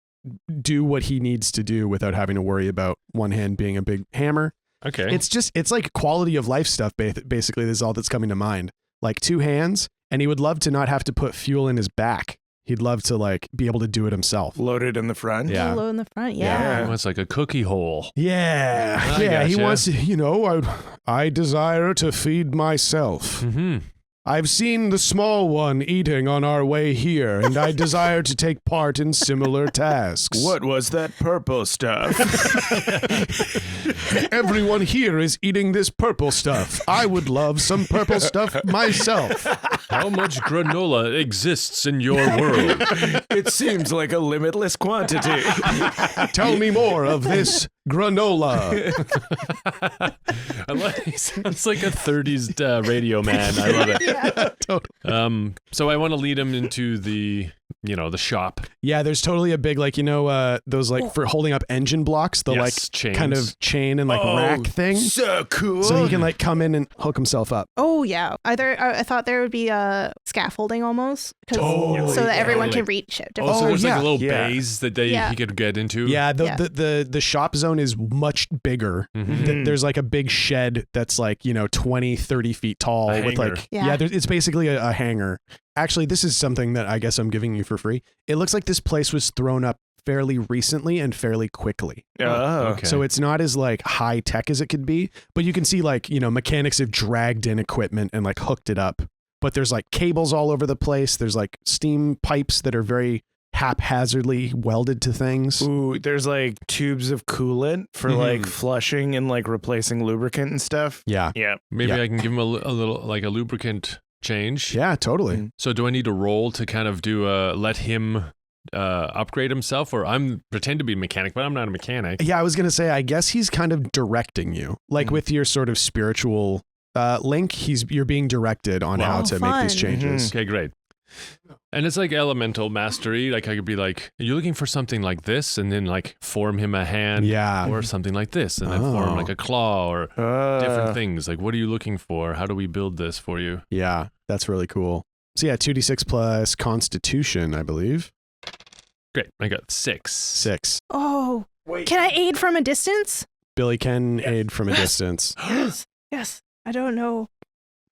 do what he needs to do without having to worry about one hand being a big hammer. Okay. It's like quality of life stuff. Basically, this is all that's coming to mind. Like two hands, and he would love to not have to put fuel in his back. He'd love to like be able to do it himself. Loaded in the front. Yeah. Low in the front. He Yeah. wants like a cookie hole. Yeah, I yeah. He gotcha. wants to. I desire to feed myself. Mm-hmm. I've seen the small one eating on our way here, and I desire to take part in similar tasks. What was that purple stuff? Everyone here is eating this purple stuff. I would love some purple stuff myself. How much granola exists in your world? It seems like a limitless quantity. Tell me more of this granola. It's like a 30s radio man. I love it. So I want to lead him into the shop. Yeah, there's totally a big those like for holding up engine blocks, the Yes, like chains. kind of chain and like rack thing. So cool. So he can like come in and hook himself up. Oh, yeah. I thought there would be a scaffolding almost. Oh, so that yeah. everyone Like- can reach it. Oh, so Oh, there's yeah. like a little Yeah. bays that Yeah. he could get into. Yeah, Yeah. the shop zone is much bigger. Mhm. There's like a big shed that's like 20, 30 feet tall A with hangar. like Yeah. it's basically a hangar. Actually, this is something that I guess I'm giving you for free. It looks like this place was thrown up fairly recently and fairly quickly. Oh, okay. So it's not as like high tech as it could be, but you can see like, mechanics have dragged in equipment and like hooked it up. But there's like cables all over the place. There's like steam pipes that are very haphazardly welded to things. Ooh, there's like tubes of coolant for like flushing and like replacing lubricant and stuff. Yeah. Yeah. Maybe Yeah. I can give him a little like a lubricant change. Yeah, totally. So do I need to roll to kind of do let him upgrade himself, or I'm pretend to be a mechanic, but I'm not a mechanic. Yeah, I was going to say, I guess he's kind of directing you. Like with your sort of spiritual link, you're being directed on how Wow. to make these Fun. changes. Okay, great. And it's like elemental mastery. Like I could be like, are you looking for something like this? And then like form him a hand. Yeah. Or something like this. And then form Oh. like a claw or different things. Like, what are you looking for? How do we build this for you? Yeah, that's really cool. So yeah, 2d6 plus Constitution, I believe. Great. I got 6. 6. Oh. Can I aid from a distance? Billy can aid from a distance. Yes. Yes. I don't know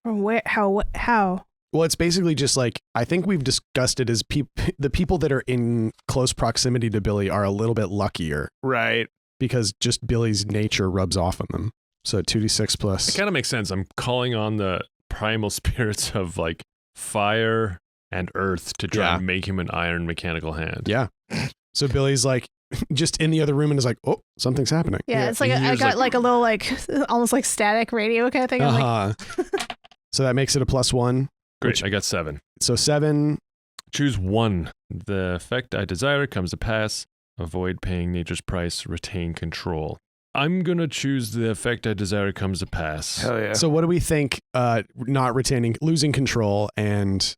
from where, how. Well, it's basically just like, I think we've discussed it as the people that are in close proximity to Billy are a little bit luckier Right. because just Billy's nature rubs off on them. So 2d6 It plus. kind of makes sense. I'm calling on the primal spirits of like fire and earth to try Yeah. and make him an iron mechanical hand. Yeah. So Billy's like just in the other room and is like, oh, something's happening. Yeah, it's like and I here's, got like a little almost like static radio kind of thing. I'm like, So that makes it a +1. Great. Which- I got 7. So 7. Choose 1. The effect I desire comes to pass. Avoid paying nature's price. Retain control. I'm going to choose the effect I desire comes to pass. Hell yeah. So what do we think losing control and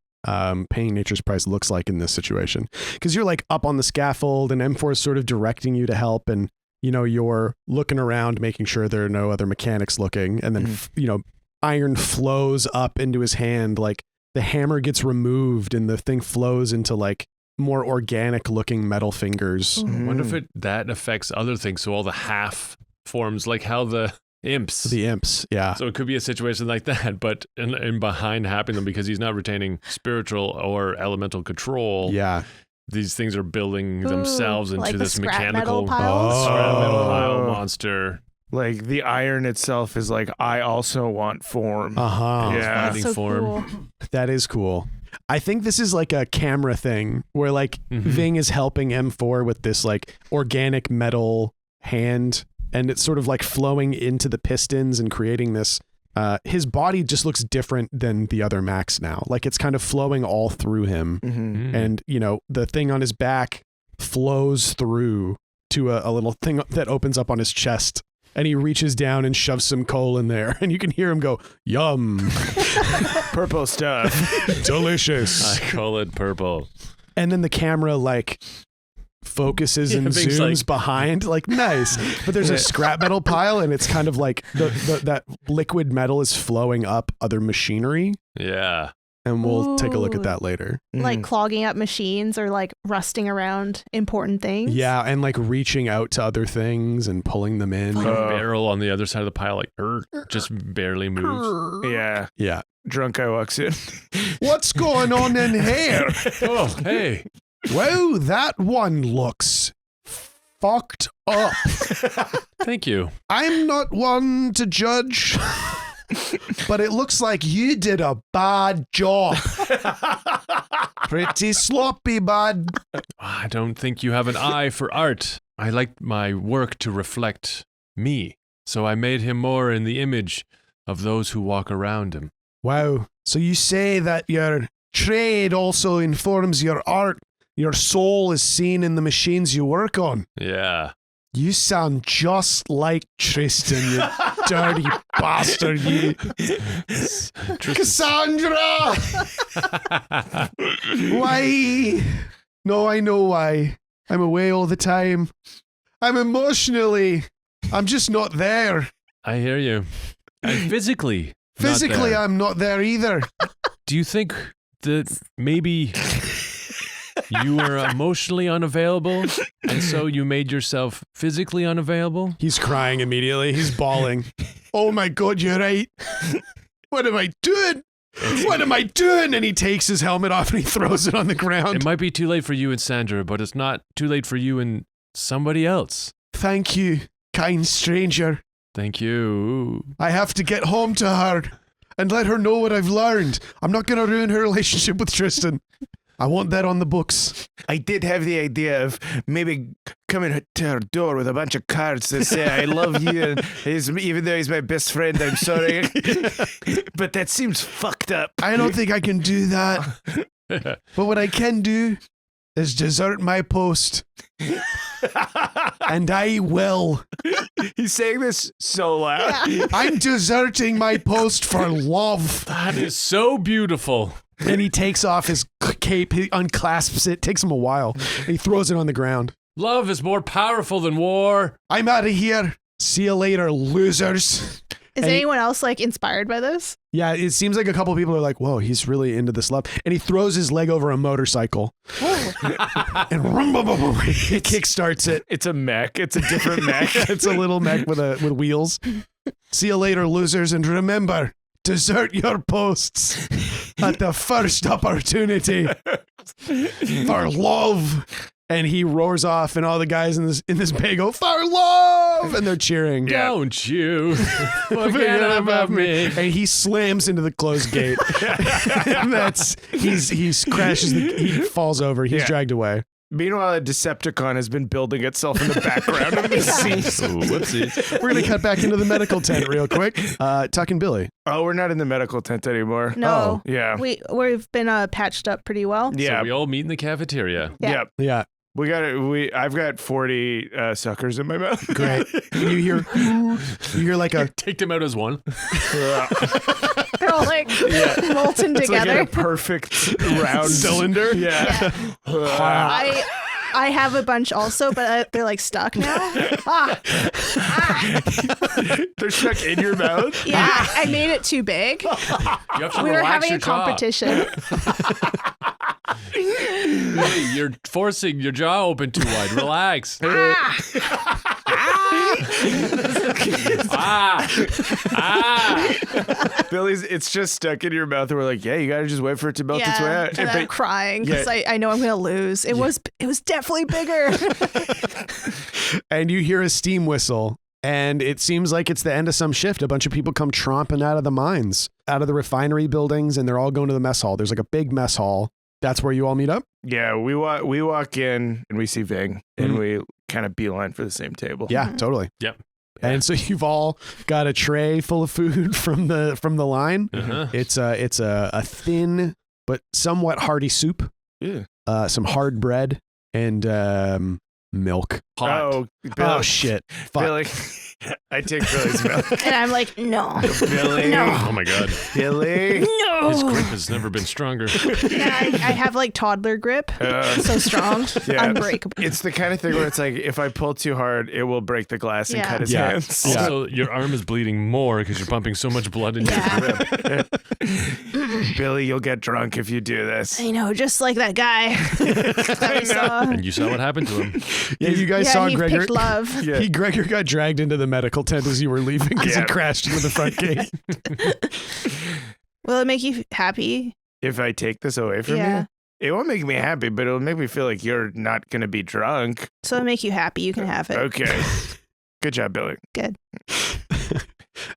paying nature's price looks like in this situation? Because you're like up on the scaffold and M4 is sort of directing you to help, and you're looking around making sure there are no other mechanics looking, and then iron flows up into his hand, like the hammer gets removed and the thing flows into like more organic looking metal fingers. I wonder if that affects other things. So all the half forms, like how the imps. Yeah. So it could be a situation like that, but in behind happening them because he's not retaining spiritual or elemental control. Yeah. These things are building themselves into like the this scrap mechanical metal piles? scrap metal pile monster. Like the iron itself is like, I also want form. Uh-huh. Yeah. That's so form. cool. That is cool. I think this is like a camera thing where like Ving is helping M4 with this like organic metal hand, and it's sort of like flowing into the pistons and creating this. His body just looks different than the other Max now. Like it's kind of flowing all through him. And, the thing on his back flows through to a little thing that opens up on his chest. And he reaches down and shoves some coal in there. And you can hear him go, yum. Purple stuff. Delicious. I call it purple. And then the camera like focuses and Ving's zooms like- behind, like nice. But there's a scrap metal pile, and it's kind of like that liquid metal is flowing up other machinery. Yeah. And we'll take a look at Ooh. that later. Like clogging up machines or like rusting around important things. Yeah, and like reaching out to other things and pulling them in. Like a barrel on the other side of the pile, like just barely moves. Yeah. Yeah. Drunk guy walks in. What's going on in here? Oh, hey. Wow, that one looks fucked up. Thank you. I'm not one to judge, but it looks like you did a bad job. Pretty sloppy, bud. I don't think you have an eye for art. I like my work to reflect me, so I made him more in the image of those who walk around him. Wow. So you say that your trade also informs your art. Your soul is seen in the machines you work on. Yeah. You sound just like Tristain, you dirty bastard, you. Cassandra! Why? No, I know why. I'm away all the time. I'm just not there. I hear you. And physically. Physically, I'm not there either. Do you think that maybe you were emotionally unavailable, and so you made yourself physically unavailable? He's crying immediately. He's bawling. Oh my God, you're right. What am I doing? What am I doing? And he takes his helmet off and he throws it on the ground. It might be too late for you and Sandra, but it's not too late for you and somebody else. Thank you, kind stranger. Thank you. I have to get home to her and let her know what I've learned. I'm not going to ruin her relationship with Tristain. I want that on the books. I did have the idea of maybe coming to her door with a bunch of cards that say, I love you, and even though he's my best friend, I'm sorry. But that seems fucked up. I don't think I can do that. But what I can do is desert my post. And I will. He's saying this so loud. Yeah. I'm deserting my post for love. That is so beautiful. And he takes off his cape, he unclasps it, takes him a while. And he throws it on the ground. Love is more powerful than war. I'm out of here. See you later, losers. Is anyone else like inspired by this? Yeah, it seems like a couple people are like, whoa, he's really into this love. And he throws his leg over a motorcycle. And he kickstarts it. It's a mech. It's a different mech. It's a little mech with wheels. See you later, losers. And remember, desert your posts at the first opportunity for love. And he roars off, and all the guys in this bay go, for love! And they're cheering. Yeah. Don't you forget about me. And he slams into the closed gate. And he crashes, he falls over, he's Yeah. dragged away. Meanwhile, a Decepticon has been building itself in the background of this scene. Whoopsies. We're going to cut back into the medical tent real quick. Tuck and Billy. Oh, we're not in the medical tent anymore. No. Yeah. We've been patched up pretty well. Yeah. So we all meet in the cafeteria. Yeah. Yep. Yeah. We got it. I've got 40 suckers in my mouth. Great. You hear like a Take them out as one. They're all like molten It's like in together. a perfect round cylinder. Yeah. I have a bunch also, but they're like stuck now. They're stuck in your mouth. Yeah, I made it too big. You have to We were relax having your a competition. Really, you're forcing your jaw open too wide. Relax. Billy's, it's just stuck in your mouth, and we're like, yeah, you gotta just wait for it to melt its way Yeah, out. and I'm crying because I know I'm gonna lose. It was definitely bigger. and you hear a steam whistle, and it seems like it's the end of some shift. A bunch of people come tromping out of the mines, out of the refinery buildings, and they're all going to the mess hall. There's like a big mess hall. That's where you all meet up? Yeah, we walk in and we see Ving, and we kind of beeline for the same table. Yeah, totally. Yep. And so you've all got a tray full of food from the line. Uh-huh. It's a thin but somewhat hearty soup. Yeah. Some hard bread and milk. Hot. Oh, Oh shit! Fuck. Billy. I take Billy's milk. And I'm like, no. Billy. No. Oh my God. Billy. His No. grip has never been stronger. Yeah, I have like toddler grip. So strong. Yeah. Unbreakable. It's the kind of thing where it's like, if I pull too hard, it will break the glass and Yeah. cut his Yeah. hands. Yeah. Also, your arm is bleeding more because you're pumping so much blood into your grip. Billy, you'll get drunk if you do this. I know, just like that guy that we saw. And you saw what happened to him. Yeah, you guys Yeah, saw he Gregor. picked love. Yeah. Gregor got dragged into the medical tent as you were leaving because Yeah. he crashed into the front gate. Will it make you happy? If I take this away from Yeah. you, it won't make me happy, but it'll make me feel like you're not going to be drunk. So it'll make you happy. You can have it. Okay. Good job, Billy.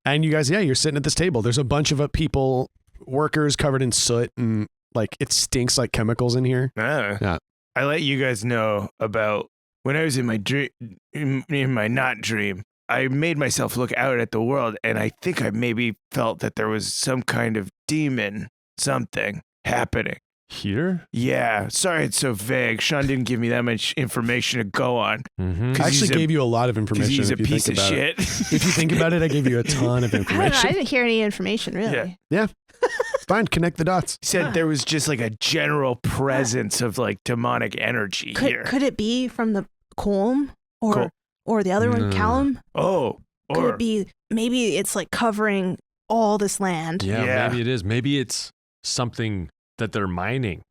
And you guys, yeah, you're sitting at this table. There's a bunch of people, workers covered in soot, and like it stinks like chemicals in here. Yeah. I let you guys know about when I was in my dream, in my not dream. I made myself look out at the world, and I think I maybe felt that there was some kind of demon, something happening. Here? Yeah, sorry it's so vague. Shawn didn't give me that much information to go on. Mm-hmm. I actually he's a- gave you a lot of Because information. he's a if you piece think of about it. shit. If you think about it, I gave you a ton of I don't know. I information. didn't hear any information, really. Yeah. It's fine. Connect the dots. He said there was just like a general presence of like demonic energy here. Could it be from the Colm or the other one, No. Callum? Oh, Could or it be maybe it's like covering all this land? Yeah, Yeah. maybe it is. Maybe it's something that they're mining.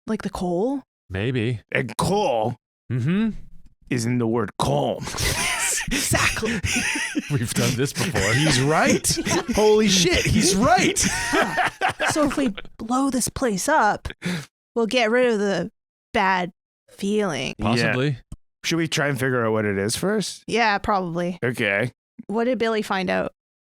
Like the coal? Maybe. and coal Mm-hmm. is in the word calm. Exactly. We've done this before. He's right. Holy shit, he's right. So if we blow this place up, we'll get rid of the bad feeling. Possibly. Should we try and figure out what it is first? Yeah, probably. Okay. What did Billy find out?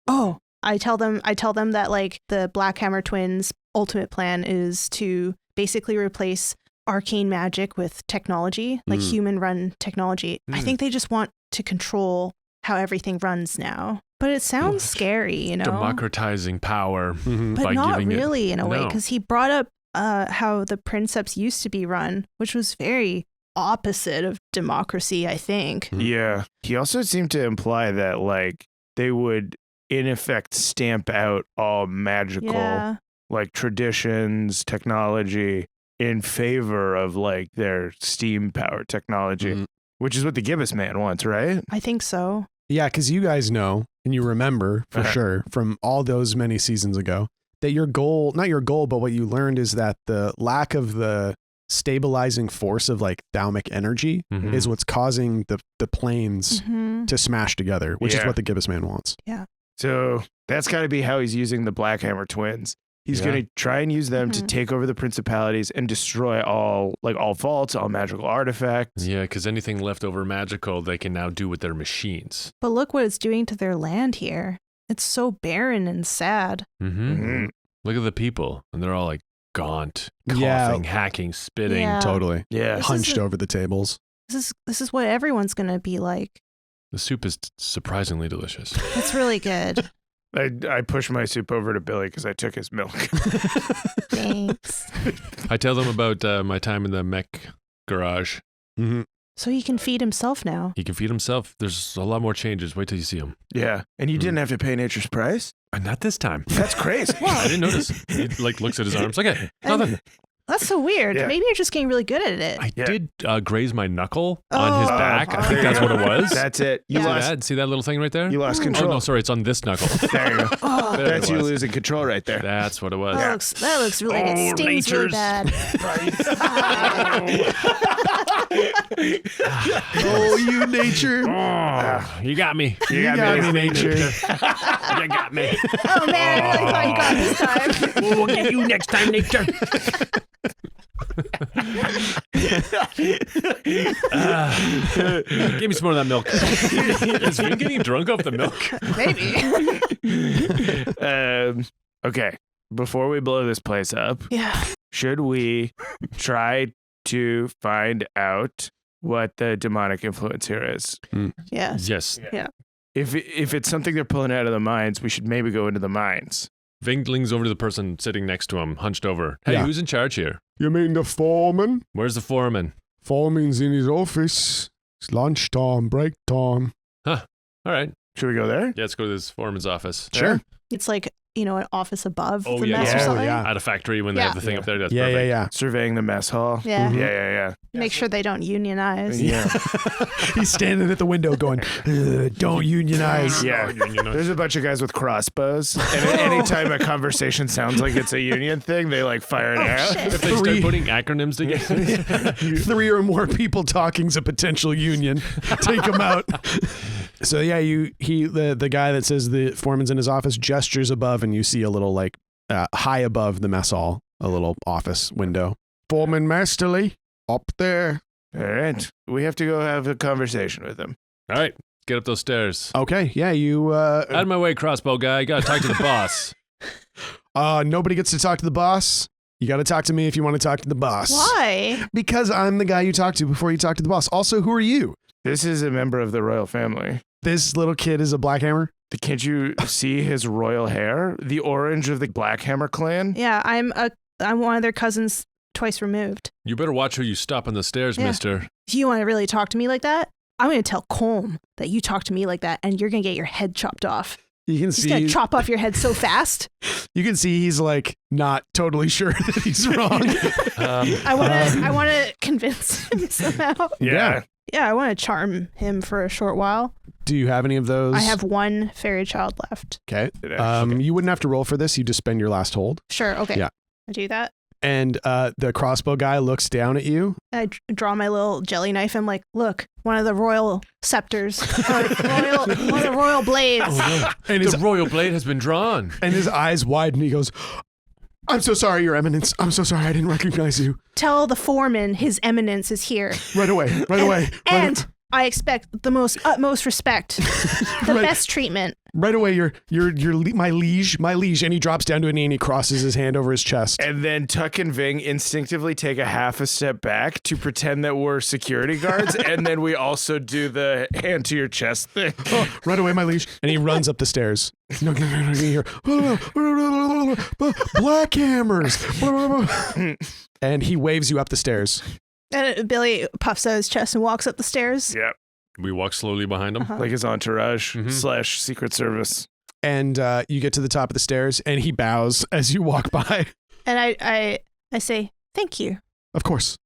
Oh, I tell them that like the Blackhammer twins' ultimate plan is to basically replace arcane magic with technology, like human-run technology. I think they just want to control how everything runs now. But it sounds scary, you know. Democratizing power But by not giving really it. in a way, No. because he brought up how the princeps used to be run, which was very opposite of democracy, I think. Yeah. He also seemed to imply that like they would in effect stamp out all magical Yeah. like traditions, technology in favor of like their steam power technology, Mhm. which is what the Gibbous man wants, right? I think so. Yeah, because you guys know and you remember for sure from all those many seasons ago that your goal, not your goal, but what you learned is that the lack of the stabilizing force of like thaumic energy Mhm. is what's causing the planes Mhm. to smash together, which is Yeah. what the Gibbous man wants. So that's got to be how he's using the Blackhammer twins. He's Yeah. going to try and use them to Mhm. take over the principalities and destroy all vaults, all magical artifacts. Yeah, because anything left over magical, they can now do with their machines. But look what it's doing to their land here. It's so barren and sad. Mm-hmm. Mhm. Look at the people, and they're all like gaunt, Yeah. coughing, hacking, spitting. Yeah. Totally. Yeah. This is Hunched a- over the tables. This is what everyone's gonna be like. The soup is surprisingly delicious. It's really good. I pushed my soup over to Billy because I took his milk. Thanks. I tell them about my time in the mech garage. Mhm. So he can feed himself now. He can feed himself. There's a lot more changes. Wait till you see him. Yeah. And you didn't have to pay nature's price? Not this time. That's crazy. I didn't notice. He looks at his arms. Okay, nothing. That's so weird. Yeah. Maybe you're just getting really good at it. I Yeah. did graze my knuckle on his back. I think there that's you what it was. That's it. You Yeah. See lost. that? See that little thing right there? You lost Oh control. no, sorry, it's on this knuckle. There you go. Oh, There That's it you was. losing control right there. That's what it was. that looks really good. It stings really bad. Oh, you nature. Oh, you got me. You got me, nature. You got me. Oh man, I really thought you got it this time. We'll get you next time, nature. Give me some more of that milk. Is Vin getting drunk off the milk? Maybe. Okay. Before we blow this place up, Yeah. should we try to find out what the demonic influence here is? Yes. Yes. If it's something they're pulling out of the mines, we should maybe go into the mines. Ving leans over to the person sitting next to him, hunched over. Hey, Yeah. who's in charge here? You mean the foreman? Where's the foreman? Foreman's in his office. It's lunchtime, break time. All right. Should we go there? Yeah, let's go to this foreman's office. Sure. It's like, an office above Oh, the yeah, mess or yeah. something. Yeah. At a factory when they have the thing up there. That's Yeah, perfect. yeah. Surveying the mess hall. Yeah. Mhm. Yeah. Make sure they don't unionize. Yeah. He's standing at the window going, don't unionize. Yeah. There's a bunch of guys with crossbows, and anytime a conversation sounds like it's a union thing, they like fire it out. shit. If they start putting acronyms together. 3 or more people talking's a potential union. Take them out. So yeah, the guy that says the foreman's in his office gestures above, and you see a little like high above the mess hall, a little office window. Foreman Masterly up there. All right. We have to go have a conversation with him. All right, get up those stairs. Okay, yeah, you. Out of my way, crossbow guy. Gotta talk to the boss. Nobody gets to talk to the boss. You got to talk to me if you want to talk to the boss. Why? Because I'm the guy you talk to before you talk to the boss. Also, who are you? This is a member of the royal family. This little kid is a Black Hammer. Can't you see his royal hair? The orange of the Blackhammer clan? Yeah, I'm one of their cousins twice removed. You better watch who you stop on the stairs, Yeah. mister. Do you want to really talk to me like that? I'm going to tell Colm that you talk to me like that, and you're going to get your head chopped off. You can He's going see. to chop off your head so fast. You can see he's like not totally sure that he's wrong. I want to convince him somehow. Yeah. Yeah, I want to charm him for a short while. Do you have any of those? I have one fairy child left. Okay. Okay. You wouldn't have to roll for this. You just spend your last hold. Sure, okay. Yeah. I do that. And the crossbow guy looks down at you. I draw my little jelly knife. I'm like, look, one of the royal scepters, one of the royal blades. And his The royal blade has been drawn. and his eyes widen. He goes, "I'm so sorry, Your Eminence. I'm so sorry. I didn't recognize you. Tell the foreman his eminence is here. Right away. Right away. And I expect the most utmost respect, the Right. best treatment. Right away. My liege. And he drops down to a knee and he crosses his hand over his chest. And then Tuck and Ving instinctively take a half a step back to pretend that we're security guards. And then we also do the hand to your chest thing. Right away, my liege. And he runs up the stairs. No, here. Black hammers. And he waves you up the stairs. And Billy puffs out his chest and walks up the stairs. Yeah. We walk slowly behind him. Uh-huh. Like his entourage Mhm. / Secret Service. And you get to the top of the stairs and he bows as you walk by. And I say, thank you. Of course.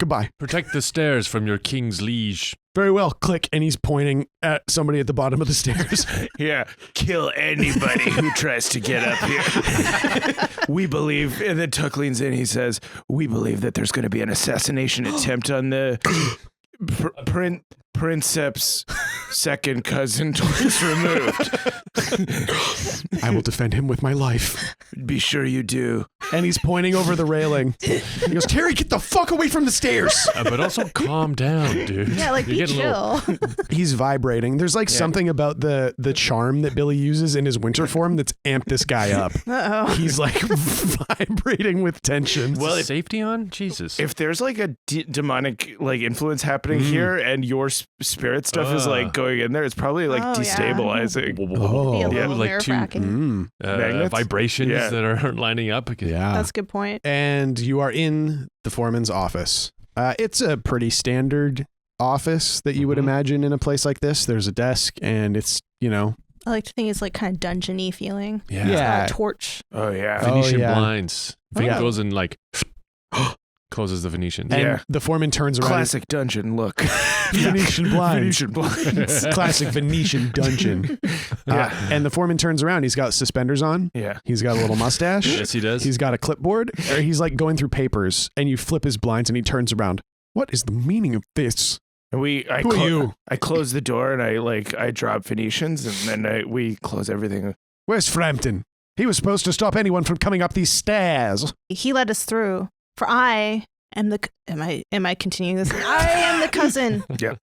Goodbye. Protect the stairs from your king's liege. Very well. Click. And he's pointing at somebody at the bottom of the stairs. Yeah. Kill anybody who tries to get up here. We believe, and then Tuck leans in. He says, we believe that there's going to be an assassination attempt on the Princeps second cousin twice removed. I will defend him with my life. Be sure you do. And he's pointing over the railing. He goes, Terry, get the fuck away from the stairs. But also calm down, dude. Yeah, like be You're getting a chill. little- He's vibrating. There's like something about the charm that Billy uses in his winter form that's amped this guy up. Uh-oh. He's like vibrating with tension. Well, if- safety on? Jesus. If there's like a demonic like influence happening here, and your spirit stuff is like going in there, it's probably like Oh, yeah. destabilizing. Be a Oh, little like two- nerve-wracking. Magnets? vibrations Yeah. that are lining up. yeah. That's a good point. And you are in the foreman's office. It's a pretty standard office that you would imagine in a place like this. There's a desk, and it's, I like to think it's like kind of dungeon-y feeling. Yeah. It's got a torch. Oh yeah. Venetian yeah. blinds. Vin Yeah. goes and like closes the Venetians. And Yeah. the foreman turns around. Classic dungeon look. Venetian blinds. Venetian blinds. Classic Venetian dungeon. And the foreman turns around. He's got suspenders on. Yeah. He's got a little mustache. Yes, he does. He's got a clipboard. Or he's like going through papers, and you flip his blinds, and he turns around. What is the meaning of this? And Who are you? I close the door and I drop Venetians and then we close everything. Where's Frampton? He was supposed to stop anyone from coming up these stairs. He let us through. For I am the... Am I continuing this? I am the cousin. Yeah.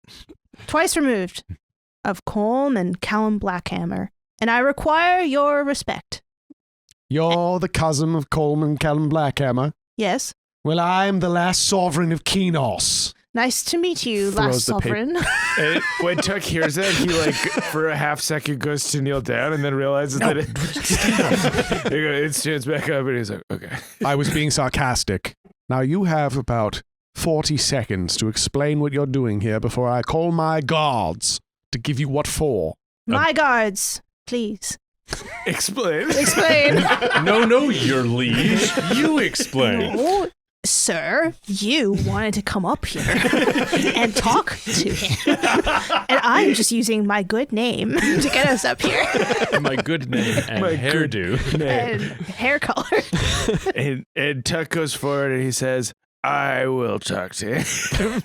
Twice removed of Colm and Callum Blackhammer. And I require your respect. You're the cousin of Coleman Callum Blackhammer. Yes. Well, I'm the last sovereign of Keenos. Nice to meet you, Throws last the sovereign. And when Tuck hears that, he like for a half second goes to kneel down and then realizes that it stands back up and he's like, okay. I was being sarcastic. Now you have about 40 seconds to explain what you're doing here before I call my guards to give you what for. My guards, please. Explain. Explain. No, your liege. You explain. No, sir, you wanted to come up here and talk to him. And I'm just using my good name to get us up here. My good name and My hairdo. And hair color. And Tuck goes forward and he says, I will talk to him.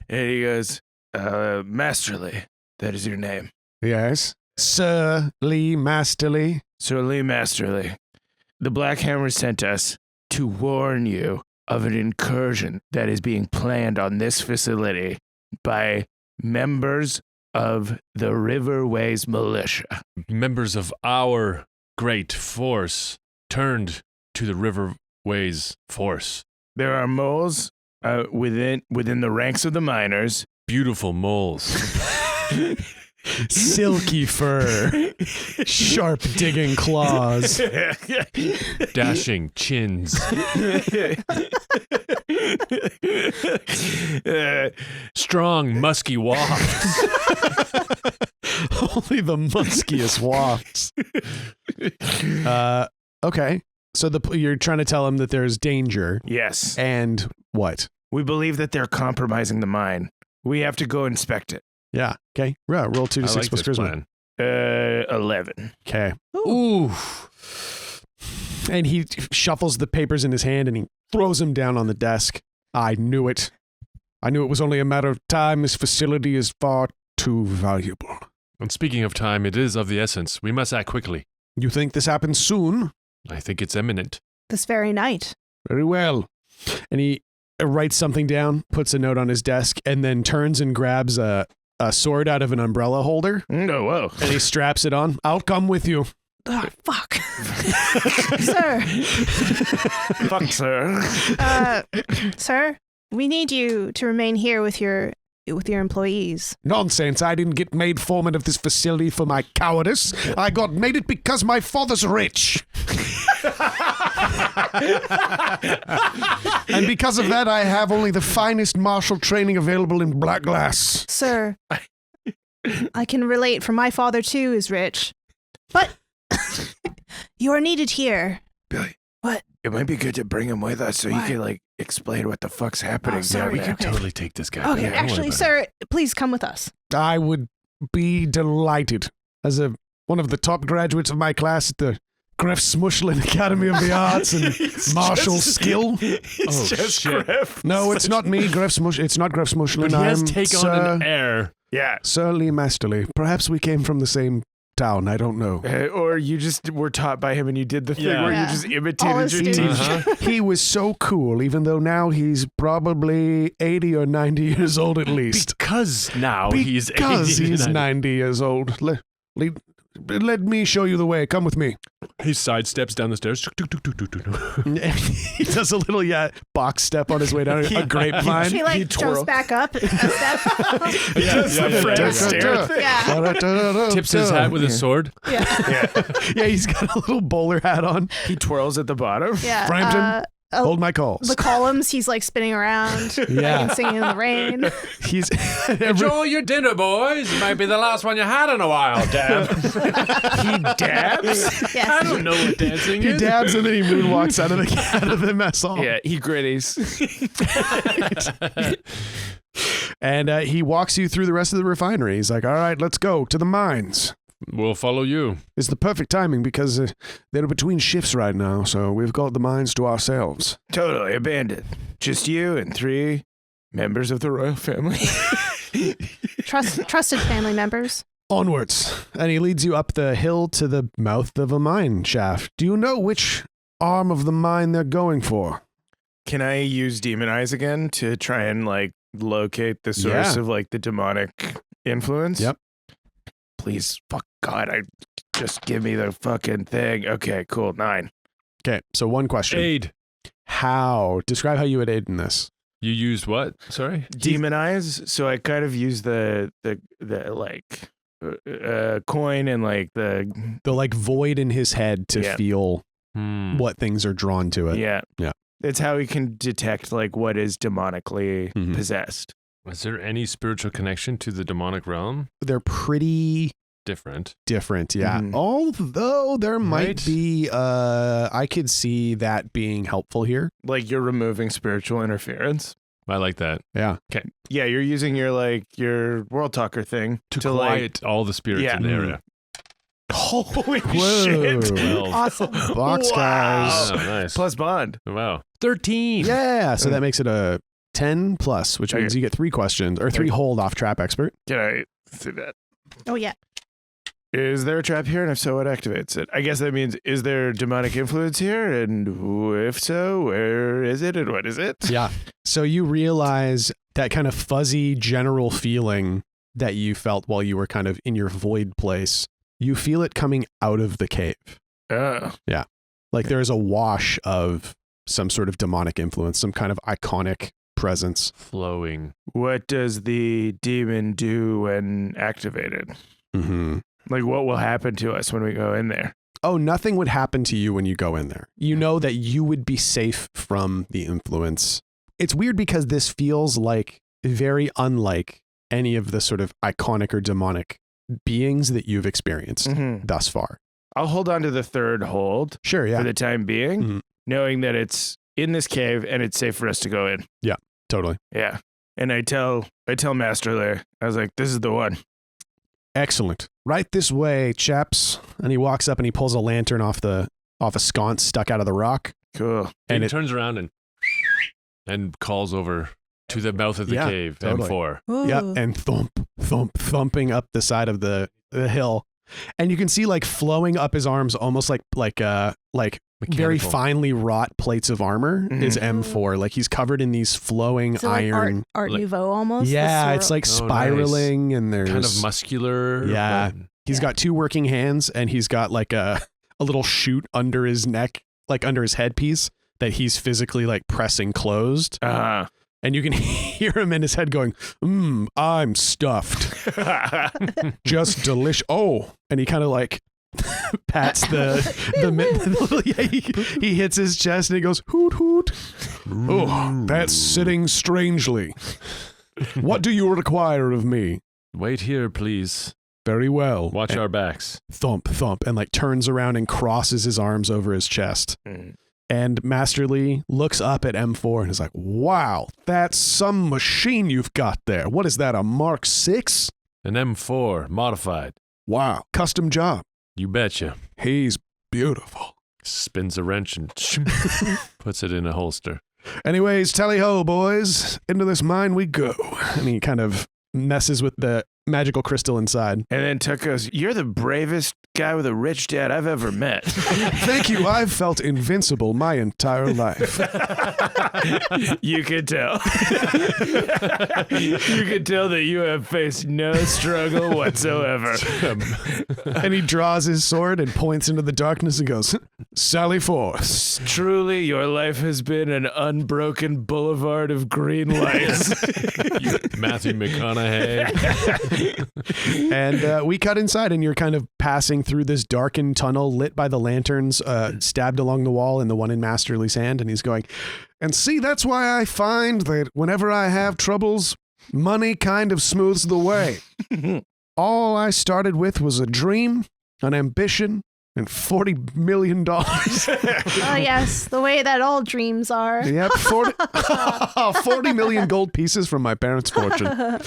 And he goes, Masterly, that is your name. Yes. Sir Lee Masterly. Sir Lee Masterly, the Black Hammer sent us to warn you of an incursion that is being planned on this facility by members of the Riverways militia. Members of our great force turned to the Riverways force. There are moles within the ranks of the miners. Beautiful moles. Silky fur. Sharp digging claws. Dashing chins. Strong, musky wafts. Only the muskiest wafts. Okay. So you're trying to tell him that there's danger. Yes. And what? We believe that they're compromising the mine. We have to go inspect it. Yeah. Okay. Yeah, roll 2 to 6 like plus this charisma. plan. 11. Okay. Ooh. And he shuffles the papers in his hand and he throws them down on the desk. I knew it. I knew it was only a matter of time. This facility is far too valuable. And speaking of time, it is of the essence. We must act quickly. You think this happens soon? I think it's imminent. This very night. Very well. And he writes something down, puts a note on his desk, and then turns and grabs a sword out of an umbrella holder. No, whoa. And he straps it on. I'll come with you. Oh, fuck. Sir. Fuck, sir. Sir, we need you to remain here with your employees. Nonsense. I didn't get made foreman of this facility for my cowardice. I got made it because my father's rich. And because of that, I have only the finest martial training available in Black Glass. Sir, I can relate, for my father too is rich. But you are needed here. Billy. What? It might be good to bring him with us so Why? he can, like, explain what the fuck's happening. Oh, sorry. We down can there. totally take this guy. Okay, Don't worry actually, about sir, please come with us. I would be delighted. As one of the top graduates of my class at the Gref Smushlin Academy of the Arts and martial skill. He's Oh, just shit. Griff. No, it's not me, Gref Smush. It's not Gref Smushlin. But he has I'm taken on an air. Yeah. Sir Lee Masterly. Perhaps we came from the same town. I don't know. Or you just were taught by him and you did the thing Yeah. where Yeah. you just All imitated his your students. teacher. He was so cool, even though now he's probably 80 or 90 years old at least. Because now he's 80. Because he's and 90 years old. Let me show you the way. Come with me. He sidesteps down the stairs. He does a little box step on his way down a grapevine. He like jumps back up a step. Yeah. Tips his hat with his sword. Yeah. Yeah, he's got a little bowler hat on. He twirls at the bottom. Yeah. Frampton? Hold my calls. The columns, he's like spinning around and singing in the rain. He's Enjoy your dinner, boys. It might be the last one you had in a while, Dab. He dabs? Yes. I don't know what dancing he is. dabs and then he moonwalks out of the mess hall. Yeah, he gritties. And he walks you through the rest of the refinery. He's like, all right, let's go to the mines. We'll follow you. It's the perfect timing because they're between shifts right now, so we've got the mines to ourselves. Totally abandoned. Just you and 3 members of the royal family. Trusted family members. Onwards. And he leads you up the hill to the mouth of a mine shaft. Do you know which arm of the mine they're going for? Can I use demon eyes again to try and like locate the source of like the demonic influence? Yep. Please, fuck God, just give me the fucking thing. Okay, cool. 9. Okay, so one question. Aid. How? Describe how you would aid in this. You used what? Sorry? Demon eyes. So I kind of use the like coin and like the like void in his head to feel what things are drawn to it. Yeah. Yeah. It's how he can detect like what is demonically possessed. Was there any spiritual connection to the demonic realm? They're pretty different, yeah. Although there might be, I could see that being helpful here. Like you're removing spiritual interference. I like that. Yeah. Okay. Yeah, you're using your world talker thing to quiet all the spirits in the area. Holy Whoa. shit. Awesome. Box guys. Oh, nice. Plus bond. Wow. 13. Yeah, so that makes it a 10 plus, which means you get 3 questions, or 3 hold off trap expert. Can I see that? Oh, yeah. Is there a trap here? And if so, what activates it? I guess that means, is there demonic influence here? And if so, where is it and what is it? Yeah. So you realize that kind of fuzzy general feeling that you felt while you were kind of in your void place. You feel it coming out of the cave. Oh. Yeah. Like there's a wash of some sort of demonic influence, some kind of iconic presence. Flowing. What does the demon do when activated? Mm-hmm. Like what will happen to us when we go in there? Oh, nothing would happen to you when you go in there. You know that you would be safe from the influence. It's weird because this feels like very unlike any of the sort of iconic or demonic beings that you've experienced thus far. I'll hold on to the 3rd hold Sure, yeah. for the time being, knowing that it's in this cave and it's safe for us to go in. Yeah, totally. Yeah. And I tell Master there, I was like, this is the one. Excellent. Right this way, chaps. And he walks up and he pulls a lantern off a sconce stuck out of the rock. Cool. And it turns around and calls over to the mouth of the cave. Totally. M4. Ooh. Yeah, and thumping up the side of the hill. And you can see like flowing up his arms almost like very finely wrought plates of armor is M4. Like he's covered in these flowing So like iron. Art Nouveau almost. Yeah, the it's like Oh, spiraling and there's kind of muscular. Yeah. He's got 2 working hands and he's got like a little chute under his neck, like under his headpiece that he's physically like pressing closed. And you can hear him in his head going, I'm stuffed. Just delish. Oh, and he kind of like pats he hits his chest and he goes, hoot, hoot. Oh, that's sitting strangely. What do you require of me? Wait here, please. Very well. Watch our backs. Thump, thump, and like turns around and crosses his arms over his chest. And Masterly looks up at M4 and is like, wow, that's some machine you've got there. What is that, a Mark 6? An M4, modified. Wow, custom job. You betcha. He's beautiful. Spins a wrench and puts it in a holster. Anyways, tally-ho, boys. Into this mine we go. And he kind of messes with the magical crystal inside. And then Tuck goes, you're the bravest guy with a rich dad I've ever met. Thank you. I've felt invincible my entire life. You could tell. You could tell that you have faced no struggle whatsoever. And he draws his sword and points into the darkness and goes, Sally forth. Truly, your life has been an unbroken boulevard of green lights. Matthew McConaughey. And we cut inside, and you're kind of passing through this darkened tunnel lit by the lanterns stabbed along the wall and the one in Masterly's hand. And he's going, and see, that's why I find that whenever I have troubles, money kind of smooths the way. All I started with was a dream, an ambition, and $40 million. Oh, yes, the way that all dreams are. Yep, 40 million gold pieces from my parents' fortune.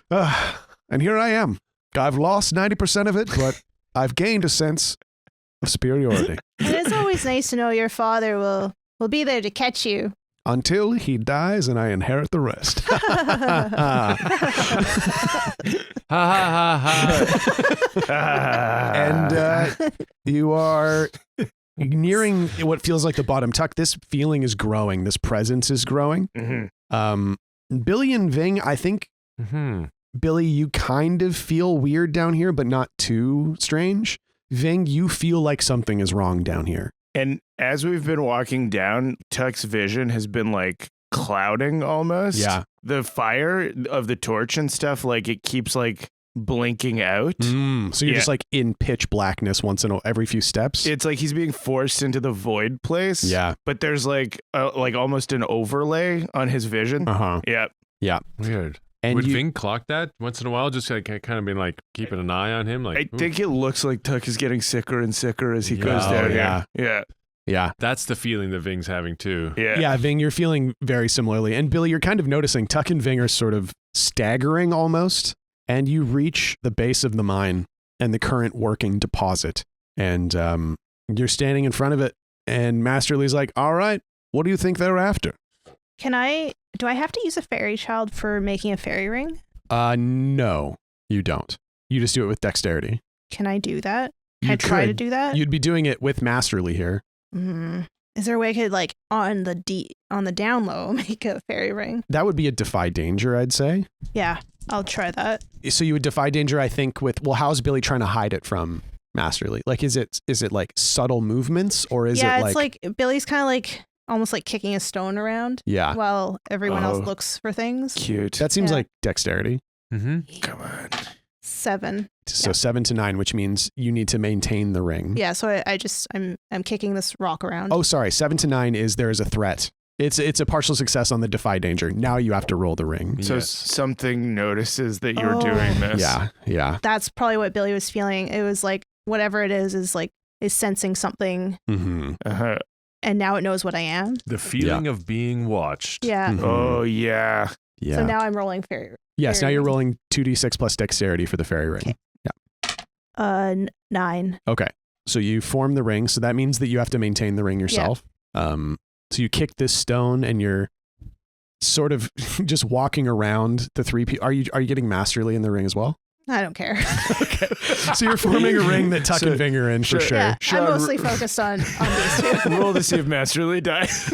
And here I am. I've lost 90% of it, but I've gained a sense of superiority. And it's always nice to know your father will be there to catch you. Until he dies and I inherit the rest. Ha ha ha ha. And you are nearing what feels like the bottom. Tuck, this feeling is growing. This presence is growing. Billy and Ving, I think, Billy, you kind of feel weird down here, but not too strange. Ving, you feel like something is wrong down here. And as we've been walking down, Tuck's vision has been like clouding almost. Yeah. The fire of the torch and stuff, like it keeps like blinking out. So you're just like in pitch blackness every few steps. It's like he's being forced into the void place. Yeah. But there's like almost an overlay on his vision. Yeah. Yeah. Weird. And would Ving clock that once in a while? Just like kind of being like keeping an eye on him. Like I think it looks like Tuck is getting sicker and sicker as he goes down here. Yeah. That's the feeling that Ving's having too. Yeah, Ving, you're feeling very similarly. And Billy, you're kind of noticing Tuck and Ving are sort of staggering almost. And you reach the base of the mine and the current working deposit. And you're standing in front of it. And Masterly's like, all right, what do you think they're after? Do I have to use a fairy child for making a fairy ring? No, you don't. You just do it with dexterity. Can I do that? Can I try to do that? You'd be doing it with Masterly here. Is there a way I could, like, on the down low, make a fairy ring? That would be a defy danger, I'd say. Yeah, I'll try that. So you would defy danger, I think, with, well, how's Billy trying to hide it from Masterly? Like, is it like subtle movements, or is it like... Yeah, it's like Billy's kind of like almost like kicking a stone around. Yeah. While everyone else looks for things. Cute. That seems like dexterity. Come on. 7. So 7 to 9, which means you need to maintain the ring. Yeah. So I'm kicking this rock around. Oh, sorry. 7 to 9 is there is a threat. It's a partial success on the defy danger. Now you have to roll the ring. So something notices that you're doing this. Yeah. That's probably what Billy was feeling. It was like whatever it is sensing something. And now it knows what I am. The feeling of being watched. Yeah. Oh, yeah. Yeah. So now I'm rolling fairy. Yes, now you're rolling 2d6 plus dexterity for the fairy ring. Okay. Yeah. 9. Okay. So you form the ring, so that means that you have to maintain the ring yourself. So you kick this stone and you're sort of just walking around the 3 people. Are you getting Masterly in the ring as well? I don't care. Okay. So you're forming a ring that Tuck and Ving are in for sure. Yeah, Shawn, I'm mostly focused on these two. Roll to see if Masterly dies.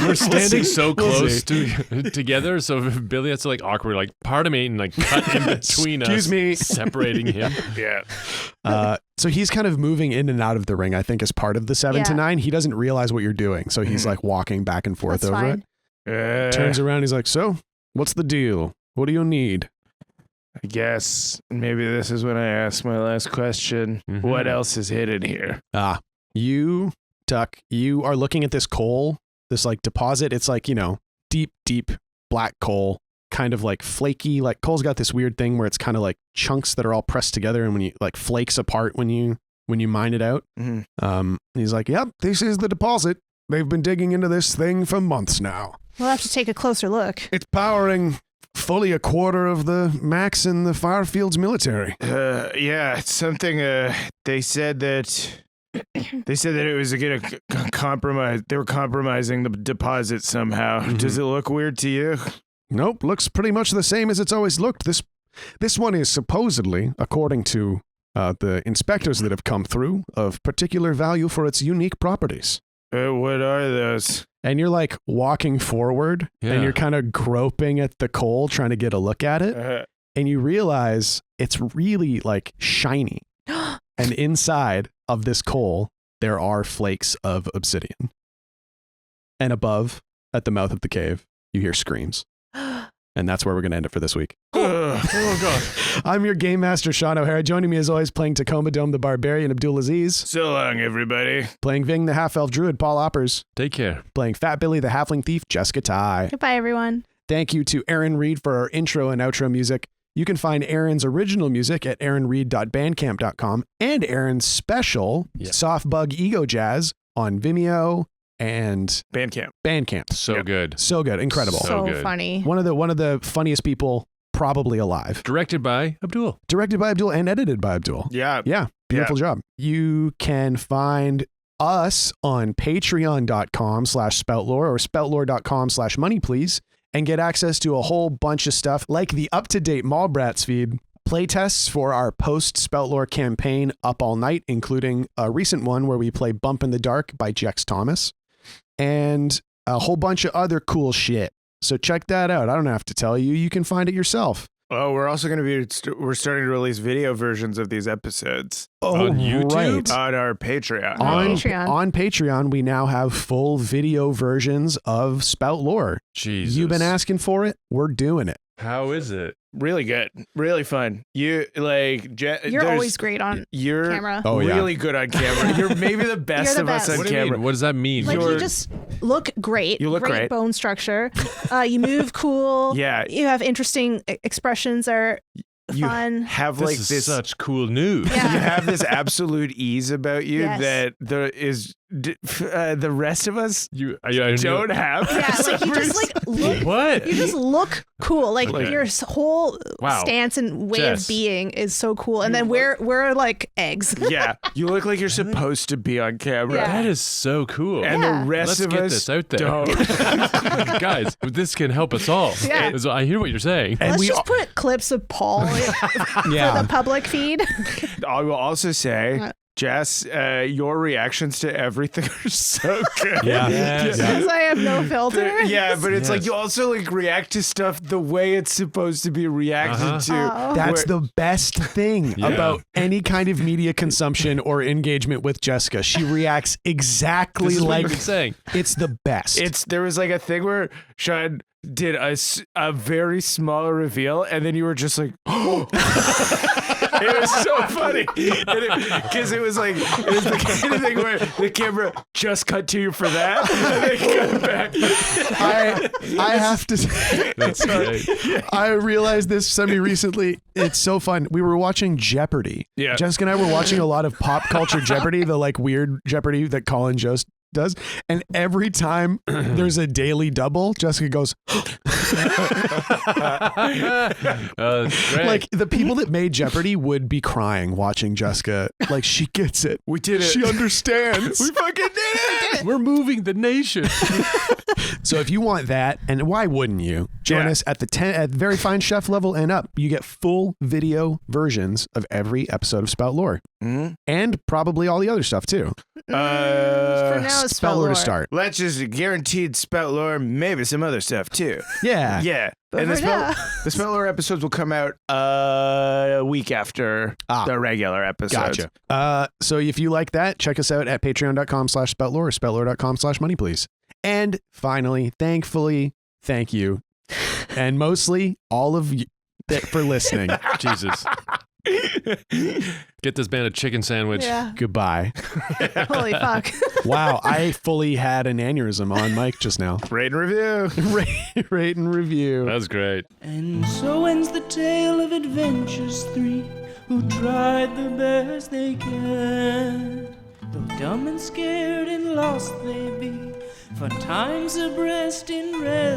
We're standing so close together, so Billy has to like awkwardly like part of me and like cut in between us. Excuse me. Separating him. Yeah. So he's kind of moving in and out of the ring, I think, as part of the 7 to 9. He doesn't realize what you're doing. So he's like walking back and forth That's over fine. it. Turns around. He's like, so what's the deal? What do you need? I guess maybe this is when I ask my last question. What else is hidden here? You, Tuck, you are looking at this coal, this like deposit. It's like, deep black coal, kind of like flaky. Like coal's got this weird thing where it's kind of like chunks that are all pressed together, and when you like flakes apart when you mine it out. He's like, yep, this is the deposit. They've been digging into this thing for months now. We'll have to take a closer look. It's powering fully a quarter of the max in the Firefield's military. Yeah, it's something. They said that it was going to compromise. They were compromising the deposit somehow. Does it look weird to you? Nope, looks pretty much the same as it's always looked. This one is supposedly, according to the inspectors that have come through, of particular value for its unique properties. What are those? And you're like walking forward and you're kind of groping at the coal, trying to get a look at it. And you realize it's really like shiny. And inside of this coal, there are flakes of obsidian. And above, at the mouth of the cave, you hear screams. And that's where we're going to end it for this week. Oh, God. I'm your Game Master, Shawn O'Hara. Joining me as always, playing Tacoma Dome the Barbarian, Abdulaziz. So long, everybody. Playing Ving the Half-Elf Druid, Paul Oppers. Take care. Playing Fat Billy the Halfling Thief, Jessica Ty. Goodbye, everyone. Thank you to Aaron Reed for our intro and outro music. You can find Aaron's original music at aaronreed.bandcamp.com and Aaron's special Softbug Ego Jazz on Vimeo and Bandcamp. So good. So good. Incredible. So good. funny. One of the funniest people probably alive. Directed by Abdul. Directed by Abdul and edited by Abdul. Yeah. Yeah. Beautiful job. You can find us on patreon.com/spoutlore or spoutlore.com/moneyplease and get access to a whole bunch of stuff like the up-to-date Mallbrats feed, playtests for our post-Spout Lore campaign Up All Night, including a recent one where we play Bump in the Dark by Jex Thomas, and a whole bunch of other cool shit. So check that out. I don't have to tell you. You can find it yourself. Oh, we're also going to we're starting to release video versions of these episodes. On YouTube? Right. On our Patreon. On Patreon, we now have full video versions of Spout Lore. Jesus. You've been asking for it. We're doing it. How is it? Really good. Really fun. You like You're always great on camera. Oh, yeah. really good on camera. You're maybe the best You're the of us best. on What do you camera. mean? What does that mean? Like you just look great. You look great. Bone structure. You move cool. Yeah. You have interesting expressions. Are You fun. have This like is this such cool news. Yeah. You have this absolute ease about you Yes. that the rest of us don't have. Yeah, for like some you just reason. like look. What? You just look cool. Like Okay. your whole Wow. stance and way Jess. of being is so cool. And then we're like eggs. Yeah, you look like you're supposed to be on camera. Yeah. That is so cool. And Yeah. the rest Let's of get us this out there. don't. Guys, this can help us all. Yeah. So I hear what you're saying. And Let's we just put clips of Paul for Yeah. the public feed. I will also say, Jess, your reactions to everything are so good. Yeah. Yes. Because I have no filter. Yeah, but it's like Yes. you also like react to stuff the way it's supposed to be reacted to. Oh. That's the best thing Yeah. about any kind of media consumption or engagement with Jessica. She reacts exactly This is what like you've been saying. it's the best. There was like a thing where Shawn did a very small reveal, and then you were just like, oh. It was so funny because it was like it was the kind of thing where the camera just cut to you for that, and then cut back. I have to say, That's great. I realized this semi-recently. It's so fun. We were watching Jeopardy. Yeah. Jessica and I were watching a lot of pop culture Jeopardy, the like weird Jeopardy that Colin Jost does. And every time there's a daily double, Jessica goes, That's great. like the people that made Jeopardy would be crying watching Jessica. Like she gets it. We did it. She understands. We fucking did it. we're moving the nation. So if you want that, and why wouldn't you join Yeah. us at at very fine chef level and up? You get full video versions of every episode of Spout Lore, and probably all the other stuff too. For now, it's Spout Lore to start. Let's just guaranteed Spout Lore, maybe some other stuff too. Yeah. Yeah. But And the for now- Spout Lore episodes will come out a week after the regular episodes. Gotcha. So if you like that, check us out at patreon.com/spoutlore or spoutlore.com/moneyplease. And finally, thankfully, thank you. And mostly all of you for listening. Jesus. Get this man a chicken sandwich. Yeah. Goodbye. Holy fuck. Wow, I fully had an aneurysm on mic just now. Rate and review. Rate and review. That's great. And so ends the tale of adventures three who tried the best they can. Though dumb and scared and lost they be, fun times abreast in red